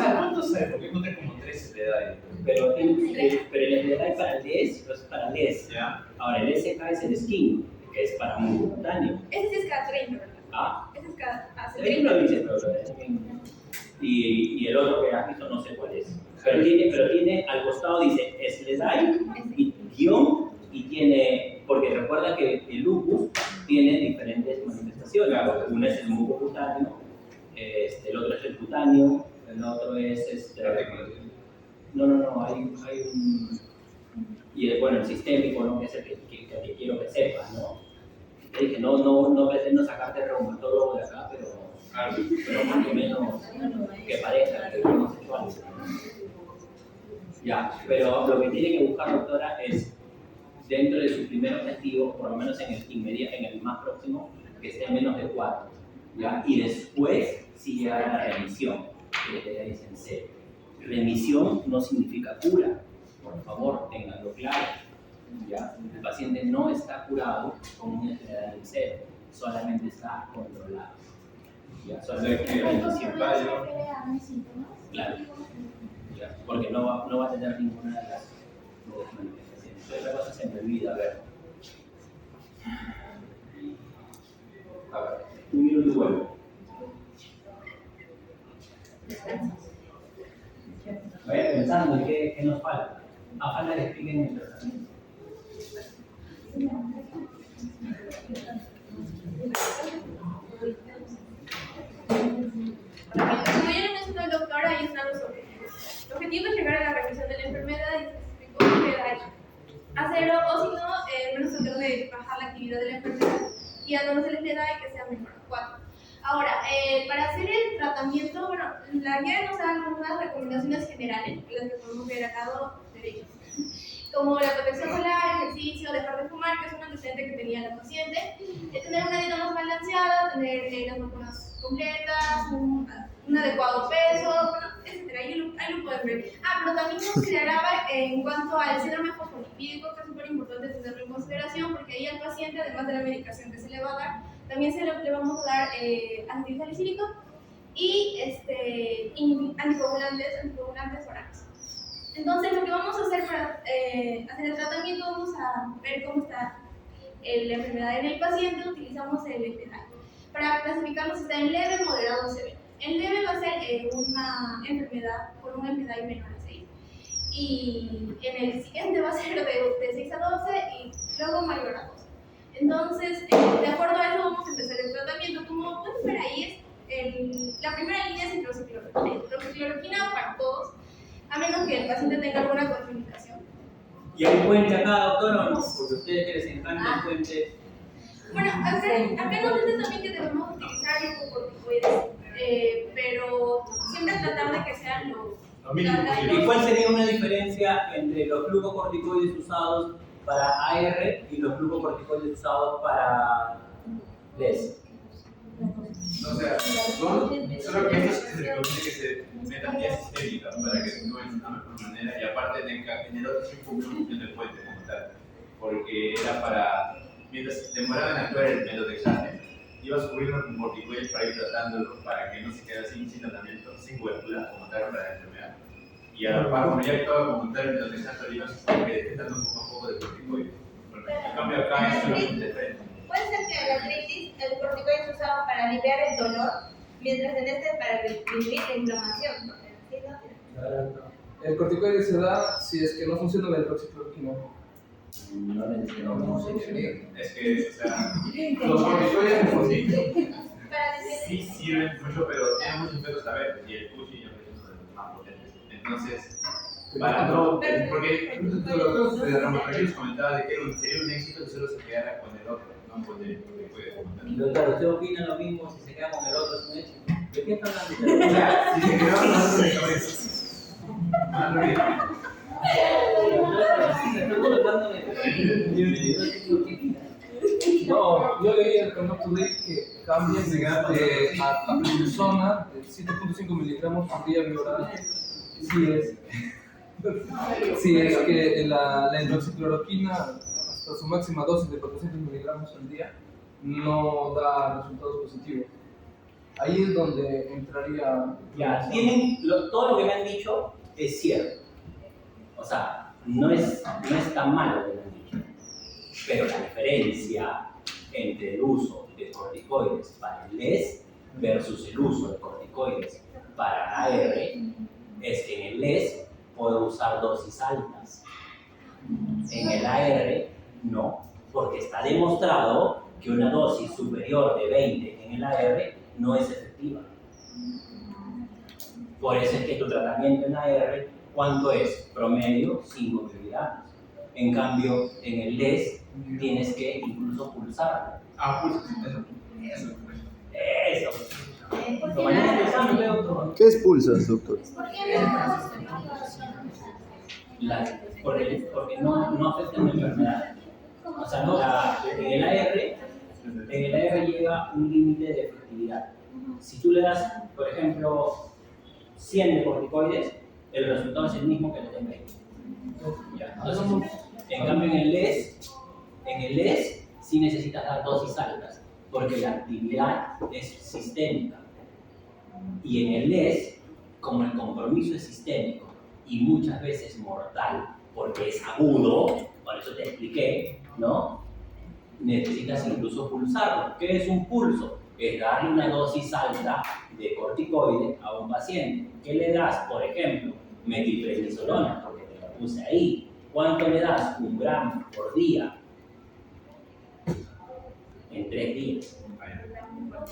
Speaker 9: sabes? Porque encontré como 3 de edad.
Speaker 2: Pero el SDI para el LES es para LES.
Speaker 9: ¿Ya?
Speaker 2: Ahora el SK es el skin, que es para mundo cutáneo.
Speaker 6: Ese sí es cada 30, ¿verdad?
Speaker 2: Ah,
Speaker 6: Ese es cada hace
Speaker 2: ahí
Speaker 6: 30.
Speaker 2: lo dice, pero lo es. Y el otro que has visto no sé cuál es. Pero tiene al costado dice SLEDAI y guión y tiene, porque recuerda que el lupus tiene diferentes manifestaciones. Claro. Una es el mucocutáneo, el otro es el cutáneo, el otro es No, hay un... Y bueno, el sistémico, ¿no? Que es el que quiero que sepas, ¿no? Te dije, no pretendo sacarte reumatólogo de acá, pero más o menos que parezca que es sexual. Ya, pero lo que tiene que buscar, doctora, es dentro de su primer objetivo, por lo menos en el más próximo, que esté menos de 4, ¿ya? Y después sí llegar a la remisión, que le dicen cero. Remisión no significa cura, por favor, ténganlo claro, ¿ya? El paciente no está curado con una enfermedad en cero, solamente está controlado, ¿ya? Solamente hay remisión. Claro. Ya, porque no va a tener ninguna de las manifestaciones. Otra cosa se me olvida, a ver, un minuto y vuelvo. Vaya pensando en qué nos falta. Ojalá que expliquen el tratamiento.
Speaker 10: Como ya lo mencionó el doctor, ahí están los objetivos. El objetivo es llegar a la remisión de la enfermedad y se explicó que hay hacerlo, o si no, menos tratar de bajar la actividad de la enfermedad y a donde se les da y que sea mejor. 4. Ahora, para hacer el tratamiento, bueno, la guía nos da algunas recomendaciones generales, las que podemos ver acá derechos, como la protección solar, ejercicio, dejar de fumar, que es un antecedente que tenía la paciente, tener una dieta más balanceada, tener las vacunas completas, un adecuado peso, bueno, etc. Ahí lo pueden ver. Pero también consideraba en cuanto al síndrome fosfolipídico, que es súper importante tenerlo en consideración, porque ahí al paciente, además de la medicación que se le va a dar, también le vamos a dar ácido salicílico y anticoagulantes orales. Entonces, lo que vamos a hacer para hacer el tratamiento, vamos a ver cómo está la enfermedad en el paciente. Utilizamos el EPEDAL para clasificarlo si está en leve, moderado o severo. En leve va a ser una enfermedad por una enfermedad menor a 6. Y en el siguiente va a ser de 6 a 12 y luego mayor a 12. Entonces, de acuerdo a eso, vamos a empezar el tratamiento. Como pueden ver ahí, la primera línea es hidroxicloroquina para todos, a menos que el paciente tenga alguna contraindicación.
Speaker 2: ¿Y hay puente acá, doctor, o no? Porque a ustedes que les encanta el puente.
Speaker 10: Bueno, acá nos dicen también que debemos utilizar glucocorticoides, pero siempre tratar de que sean los
Speaker 9: mínimo.
Speaker 2: ¿Y cuál sería una diferencia entre los glucocorticoides usados para AR y los glucocorticoides usados para LES?
Speaker 9: O sea, solo que esto se recomienda que se metan vía sistémica para que se actúen de una mejor manera y aparte generó otro función del puente como tal, porque era para, mientras demoraba en actuar el metotexate, iba a subir los corticoides para ir tratándolo para que no se quede sin tratamiento, sin cobertura como tal para la enfermedad. Y a la par, como ya actuaba como tal el metotexate, le iba a suponer que detectando poco a poco de corticoides. En cambio acá es solamente diferente.
Speaker 11: Puede ser que en la artritis el corticoide es usado para aliviar el dolor, mientras en este es para disminuir la inflamación.
Speaker 3: El corticoide se da si es que no funciona la hidroxicloroquina.
Speaker 2: No le entiendo cómo se dice.
Speaker 9: Es que, o sea, los corticoides por sí sirven mucho, pero tienen muchos efectos a ver, y el pushi es uno de los más potentes. Entonces, para no, porque los dermatólogos comentaban de que sería un éxito que solo se quedara con el otro, no con el corticoide.
Speaker 2: Y claro, ¿usted opina lo mismo si se queda con el otro es un éxito? ¿De qué están hablando?
Speaker 9: O sea, si se quedaba con el otro de cabeza.
Speaker 3: No, yo leí el Up to Date que cambian de a prednisona de 7.5 miligramos por día vioral si es que la hidroxicloroquina hasta su máxima dosis de 400 miligramos al día no da resultados positivos. Ahí es donde entraría...
Speaker 2: Ya, todo lo que me han dicho es cierto. O sea, no es tan malo lo que me han dicho. Pero la diferencia entre el uso de corticoides para el LES versus el uso de corticoides para AR es que en el LES puedo usar dosis altas. En el AR no, porque está demostrado que una dosis superior de 20 en el AR no es efectiva. Por eso es que tu tratamiento en AR, ¿cuánto es? Promedio 5 miligramos. En cambio, en el LES tienes que incluso pulsarlo. Eso.
Speaker 7: ¿Qué expulsas, doctor?
Speaker 2: Porque no afectan la enfermedad. O sea, en el AR llega un límite de efectividad. Si tú le das, por ejemplo, 100 de corticoides, el resultado es el mismo que le den 20. Entonces, en cambio en el LES sí necesitas dar dosis altas, porque la actividad es sistémica. Y en el LES, como el compromiso es sistémico y muchas veces mortal, porque es agudo, por eso te expliqué, ¿no? Necesitas incluso pulsarlo. ¿Qué es un pulso? Es darle una dosis alta de corticoide a un paciente. ¿Qué le das? Por ejemplo, metilprednisolona, porque te lo puse ahí. ¿Cuánto le das? 1 gramo por día. En 3 días.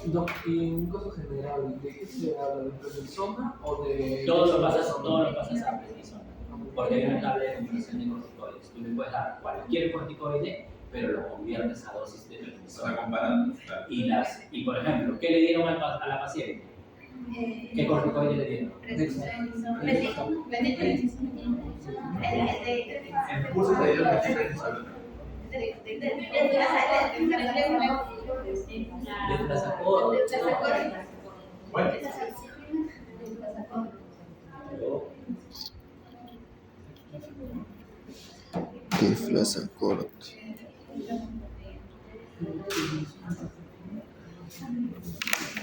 Speaker 3: Doc, y en caso general, ¿de qué se habla? ¿De prednisona o de...?
Speaker 2: Todo lo pasas a prednisona. Porque hay una tabla de conversión de corticoides. Tú le puedes dar cualquier corticoide, pero lo conviertes a dosis de prednisona.
Speaker 9: Comparando.
Speaker 2: Y por ejemplo, ¿qué le dieron a la paciente? ¿Qué corticoide le dieron?
Speaker 9: En cursos de dieron Bueno.
Speaker 7: Deflazacort.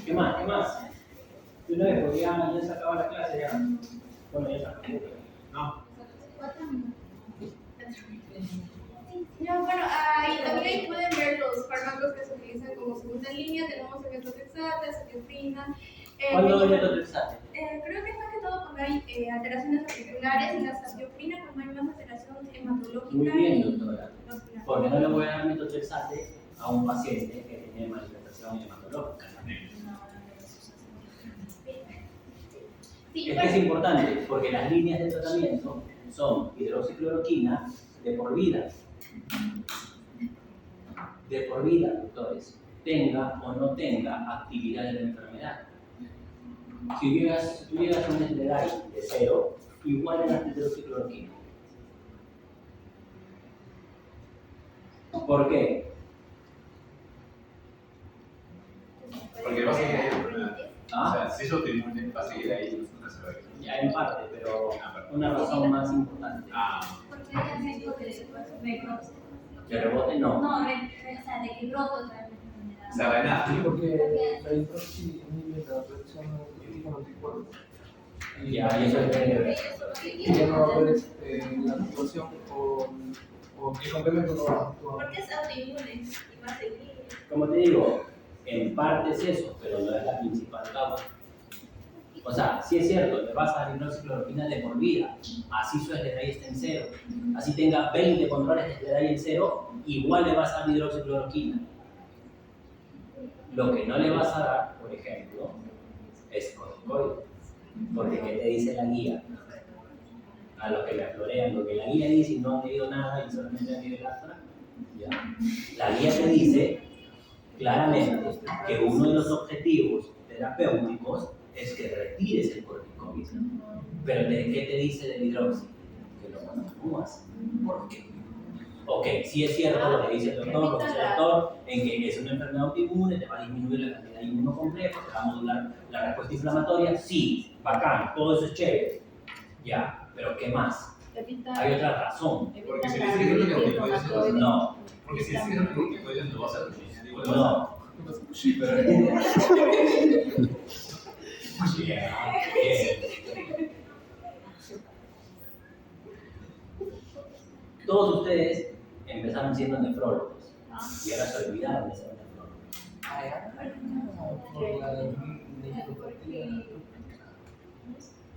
Speaker 2: ¿Qué más? De una vez, porque ya se acaba la clase ya. Bueno, ya se acabó. No.
Speaker 10: No, bueno, ahí también pueden ver los fármacos que se utilizan como segunda línea. Tenemos el metotrexate, ceftriaxona.
Speaker 2: ¿Cuándo el metotrexate?
Speaker 10: Creo que es más que todo cuando hay alteraciones articulares y la ceftriaxona cuando hay más alteración hematológica.
Speaker 2: Muy bien, doctora. Porque no le voy a dar metotrexate a un paciente que tiene manifestación hematológica.
Speaker 10: Sí,
Speaker 2: es que es importante, porque las líneas de tratamiento son hidroxicloroquina de por vida. De por vida, doctores. Tenga o no tenga actividad de la enfermedad. Si tuvieras un SLEDAI de 0, igual era hidroxicloroquina. ¿Por qué?
Speaker 9: Porque va a seguir ahí el problema.
Speaker 2: ¿Ah?
Speaker 9: O sea, si es autoinmune, va a seguir ahí.
Speaker 2: Ya en parte, pero una razón más importante.
Speaker 4: Porque hay riesgo de brote.
Speaker 2: ¿De rebote? No.
Speaker 4: No, o sea, de que brote otra enfermedad.
Speaker 9: O sea, de nada.
Speaker 3: Sí, porque la hidroxi inhibe la producción de anticuerpos.
Speaker 2: Ya, y eso depende de ver.
Speaker 3: Y ya no va a haber la situación o el complemento no va a actuar.
Speaker 11: Porque es autoinmune y va a seguir.
Speaker 2: Como te digo, en parte es eso, pero no es la principal causa. O sea, sí es cierto, le vas a dar hidroxicloroquina de por vida, así su SLEDAI esté en 0. Así tenga 20 controles de SLEDAI en 0, igual le vas a dar hidroxicloroquina. Lo que no le vas a dar, por ejemplo, es corticoide. Porque ¿qué te dice la guía? A los que me florean, lo que la guía dice y no han leído nada y solamente han leído el acta, ¿ya? La guía te dice claramente que uno de los objetivos terapéuticos es que retires el corticoide. Pero ¿qué te dice del hidroxi? Que lo continúas. ¿Por qué? Ok, sí es cierto lo que dice el doctor, lo que dice el doctor, en que es una enfermedad autoinmune, te va a disminuir la cantidad de inmunocomplejo, te va a modular la respuesta inflamatoria. Sí, bacán, todo eso es chévere. Ya, pero ¿qué más? Hay otra razón.
Speaker 9: Porque si le sigues los corticoides,
Speaker 2: no.
Speaker 9: Porque si le sigues los corticoides, no vas a tener.
Speaker 2: No.
Speaker 9: Sí, pero.
Speaker 2: Bien. Todos ustedes empezaron siendo nefrólogos y ahora se olvidaron de ser nefrólogos.
Speaker 3: Por la nefropatía.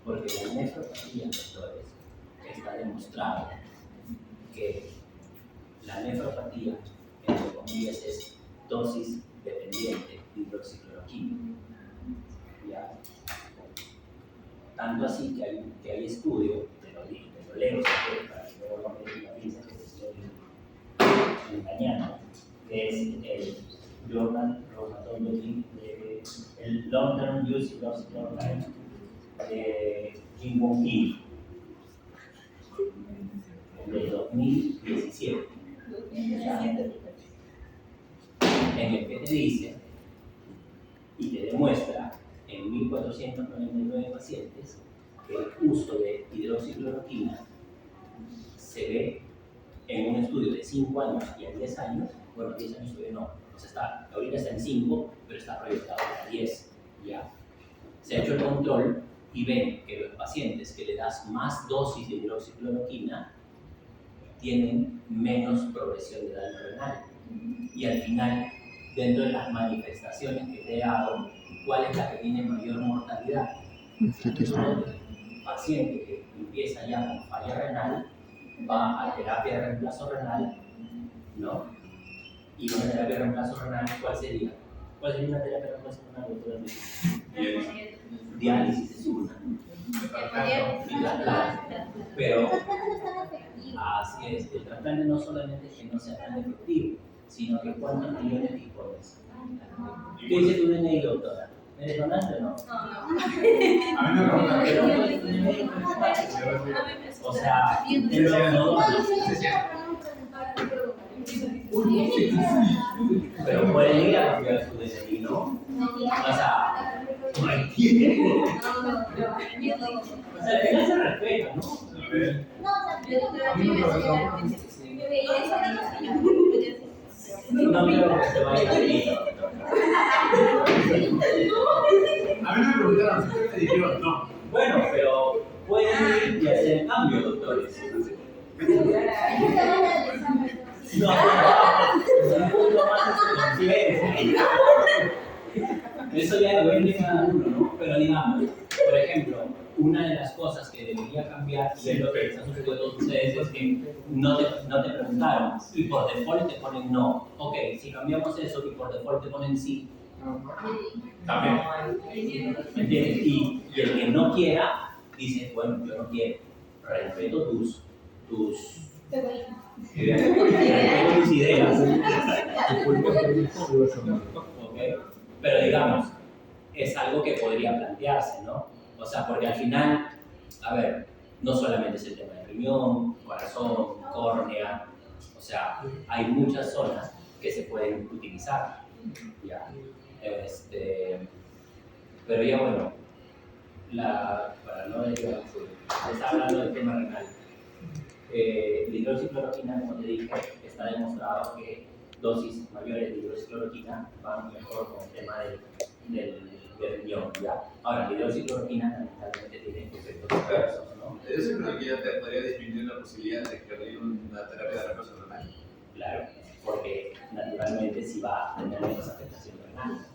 Speaker 2: Porque la nefropatía, doctores, está demostrado que la nefropatía, entre comillas, es dosis dependiente de hidroxicloroquina. ¿Ya? Tanto así que hay estudio, te lo leo si quieres, para que luego no me piensen que te estoy engañando, que es el Journal Rheumatology, el Long Term Use of Hydroxychloroquine de Kim Wong-Ki, de 2017, en el que te dice y te demuestra en 1.499 pacientes que el uso de hidroxicloroquina se ve en un estudio de 5 años y a 10 años, bueno, 10 años todavía no, o sea ahorita está en 5, pero está proyectado para 10, ya. Se ha hecho el control y ven que los pacientes que le das más dosis de hidroxicloroquina tienen menos progresión de daño renal. Y al final, dentro de las manifestaciones que te he dado, ¿cuál es la que tiene mayor mortalidad? El paciente que empieza ya con falla renal, va a terapia de reemplazo renal, ¿no? Y una terapia de reemplazo renal, ¿cuál sería? ¿Cuál sería una terapia de reemplazo renal, doctora? Diálisis es una. Pero así es, el trasplante no solamente es que no sea tan efectivo, sino que cuántos millones dispones. ¿Qué dice tu DNI, doctora? ¿Eres donante o no?
Speaker 9: A mí me preguntan.
Speaker 2: O sea, pero pueden ir a cambiar su DNI, ¿no? O sea, no hay tiempo. O sea, que no se respeta, ¿no? No creo que se vaya a ir.
Speaker 9: A mí me preguntaron, si ustedes me dijeron no.
Speaker 2: Bueno, pero pueden ir y hacer el cambio, doctores. No, eso ya depende de cada uno, ¿no? Pero digamos, por ejemplo, una de las cosas que debería cambiar, y es lo que les ha sucedido a todos ustedes, es que no te preguntaron y por default te ponen no. Ok, si cambiamos eso y por default te ponen sí, también. ¿Me entiendes? Y el que no quiera dice, bueno, yo no quiero, respeto tus ideas. Okay. Pero digamos, es algo que podría plantearse, ¿no? O sea, porque al final, a ver, no solamente es el tema de riñón, corazón, córnea, o sea, hay muchas zonas que se pueden utilizar, ¿ya? Pero ya bueno, para no desviar, está hablando del tema renal. La hidroxicloroquina, como te dije, está demostrado que dosis mayores de hidroxicloroquina van mejor con el tema del riñón, ¿ya? Ahora, la hidroxicloroquina lamentablemente tiene efectos adversos, ¿no?
Speaker 9: Yo siempre que ya te podría disminuir la posibilidad de que realice una terapia de reemplazo renal.
Speaker 2: Claro, porque naturalmente sí va a tener menos afectación renal.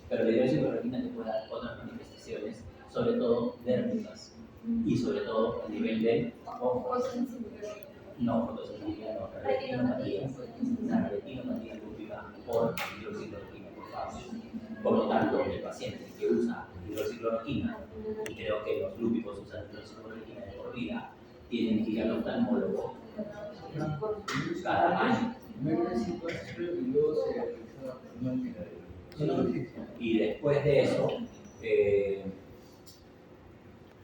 Speaker 2: Pero la hidroxicloroquina te puede dar otras manifestaciones, sobre todo dérmicas y sobre todo a nivel de fotosensibilidad, no, retinopatía. La retinopatía lúpica por hidroxicloroquina, por favor. Por lo tanto, el paciente que usa hidroxicloroquina, y creo que los lúpicos usan hidroxicloroquina de por vida, tienen que ir al oftalmólogo cada año. Y después de eso,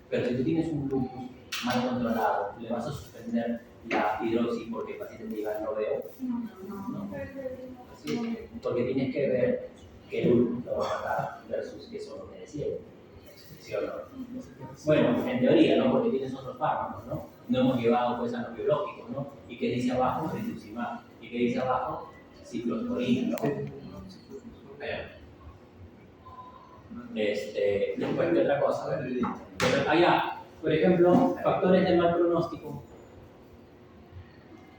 Speaker 2: pero si tú tienes un lupus mal controlado, ¿le vas a suspender la hidroxi porque el paciente te diga no veo? No. Así es, porque tienes que ver que el lupus lo va a matar versus que eso no te decía. ¿Sí o no? Bueno, en teoría, ¿no? Porque tienes otros fármacos, ¿no? No hemos llevado pues a los biológicos, ¿no? ¿Y qué dice abajo? Rituximab. ¿Y qué dice abajo? Ciclosporina, ¿no? Después de otra cosa, por ejemplo, factores de mal pronóstico.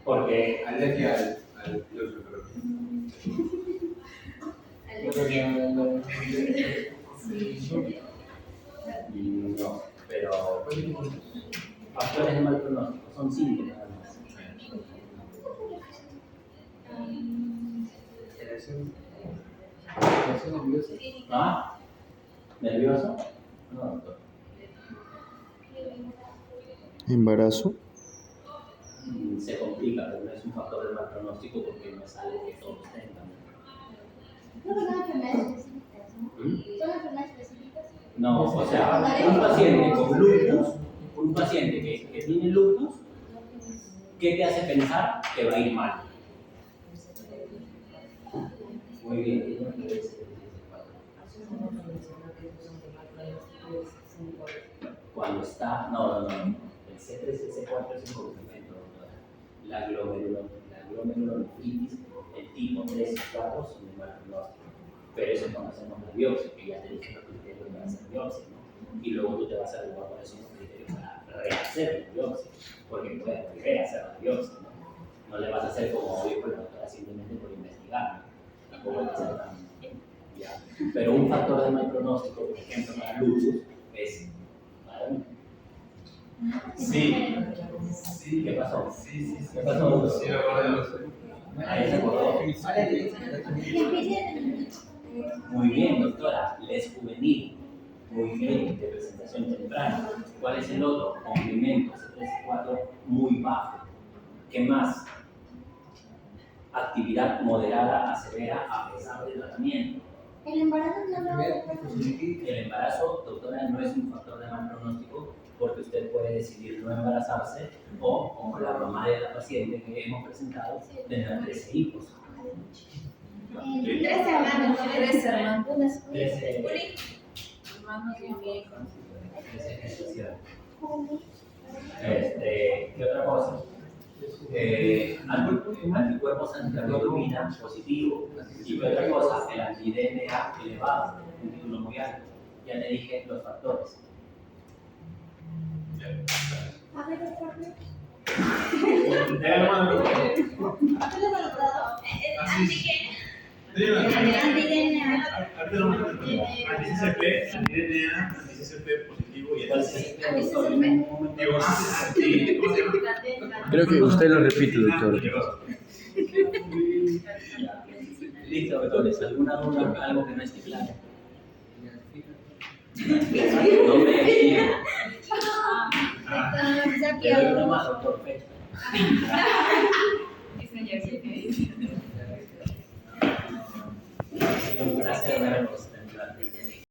Speaker 2: Porque
Speaker 9: alergia al
Speaker 2: no, pero factores de mal pronóstico son síntomas además. ¿Ah? ¿Nervioso? No, doctor.
Speaker 7: ¿Embarazo?
Speaker 2: Se complica, pero no es un factor de mal pronóstico porque no es algo que todos tengan.
Speaker 4: No son enfermedades específicas, ¿no? ¿Son enfermedades específicas?
Speaker 2: No, o sea, un paciente con lupus, un paciente que tiene lupus, ¿qué te hace pensar que va a ir mal? Muy bien. Cuando está, no. El C3 y el C4 es un complemento, doctora. La glomerulonefritis, el tipo 3 y 4 son de mal pronóstico. Pero eso cuando hacemos la biopsia, que ya te dije los criterios para hacer biopsia, ¿no? Y luego tú te vas a averiguar cuáles son los criterios para rehacer la biopsia, porque puedes rehacer la biopsia, ¿no? No le vas a hacer como dijo la doctora simplemente por investigar, ¿no? Tampoco hay que hacer tan bien, ¿ya? Pero un factor de mal pronóstico, por ejemplo, para lupus, es Sí. Sí. ¿Qué pasó? Sí. ¿Qué pasó?
Speaker 9: Sí, me acuerdo.
Speaker 2: Ahí se acordó. Muy bien, doctora. Les juvenil. Muy bien, de presentación temprana. ¿Cuál es el otro? Complemento, C3-4, muy bajo. ¿Qué más? Actividad moderada a severa a pesar del tratamiento.
Speaker 4: El embarazo no lo...
Speaker 2: El embarazo, doctora, no es un factor de mal pronóstico porque usted puede decidir no embarazarse o, como la mamá de la paciente que hemos presentado, tener 13 hijos.
Speaker 11: 3 hermanos,
Speaker 5: 3 hermanos.
Speaker 2: 13
Speaker 5: Hermanos y amigos.
Speaker 2: gestaciones. ¿Qué otra cosa? Anticuerpos anticardiolina positivo. ¿Y qué otra cosa? El anti-DNA elevado, un título muy alto. Ya le dije los factores.
Speaker 4: A ver, por favor.
Speaker 9: Anti-CCP positivo y
Speaker 7: Creo que usted lo repite, doctor.
Speaker 2: Listo, doctores. ¿Alguna duda? Algo que no esté claro. No me digan. Le doy una más, doctor. Un placer verlos.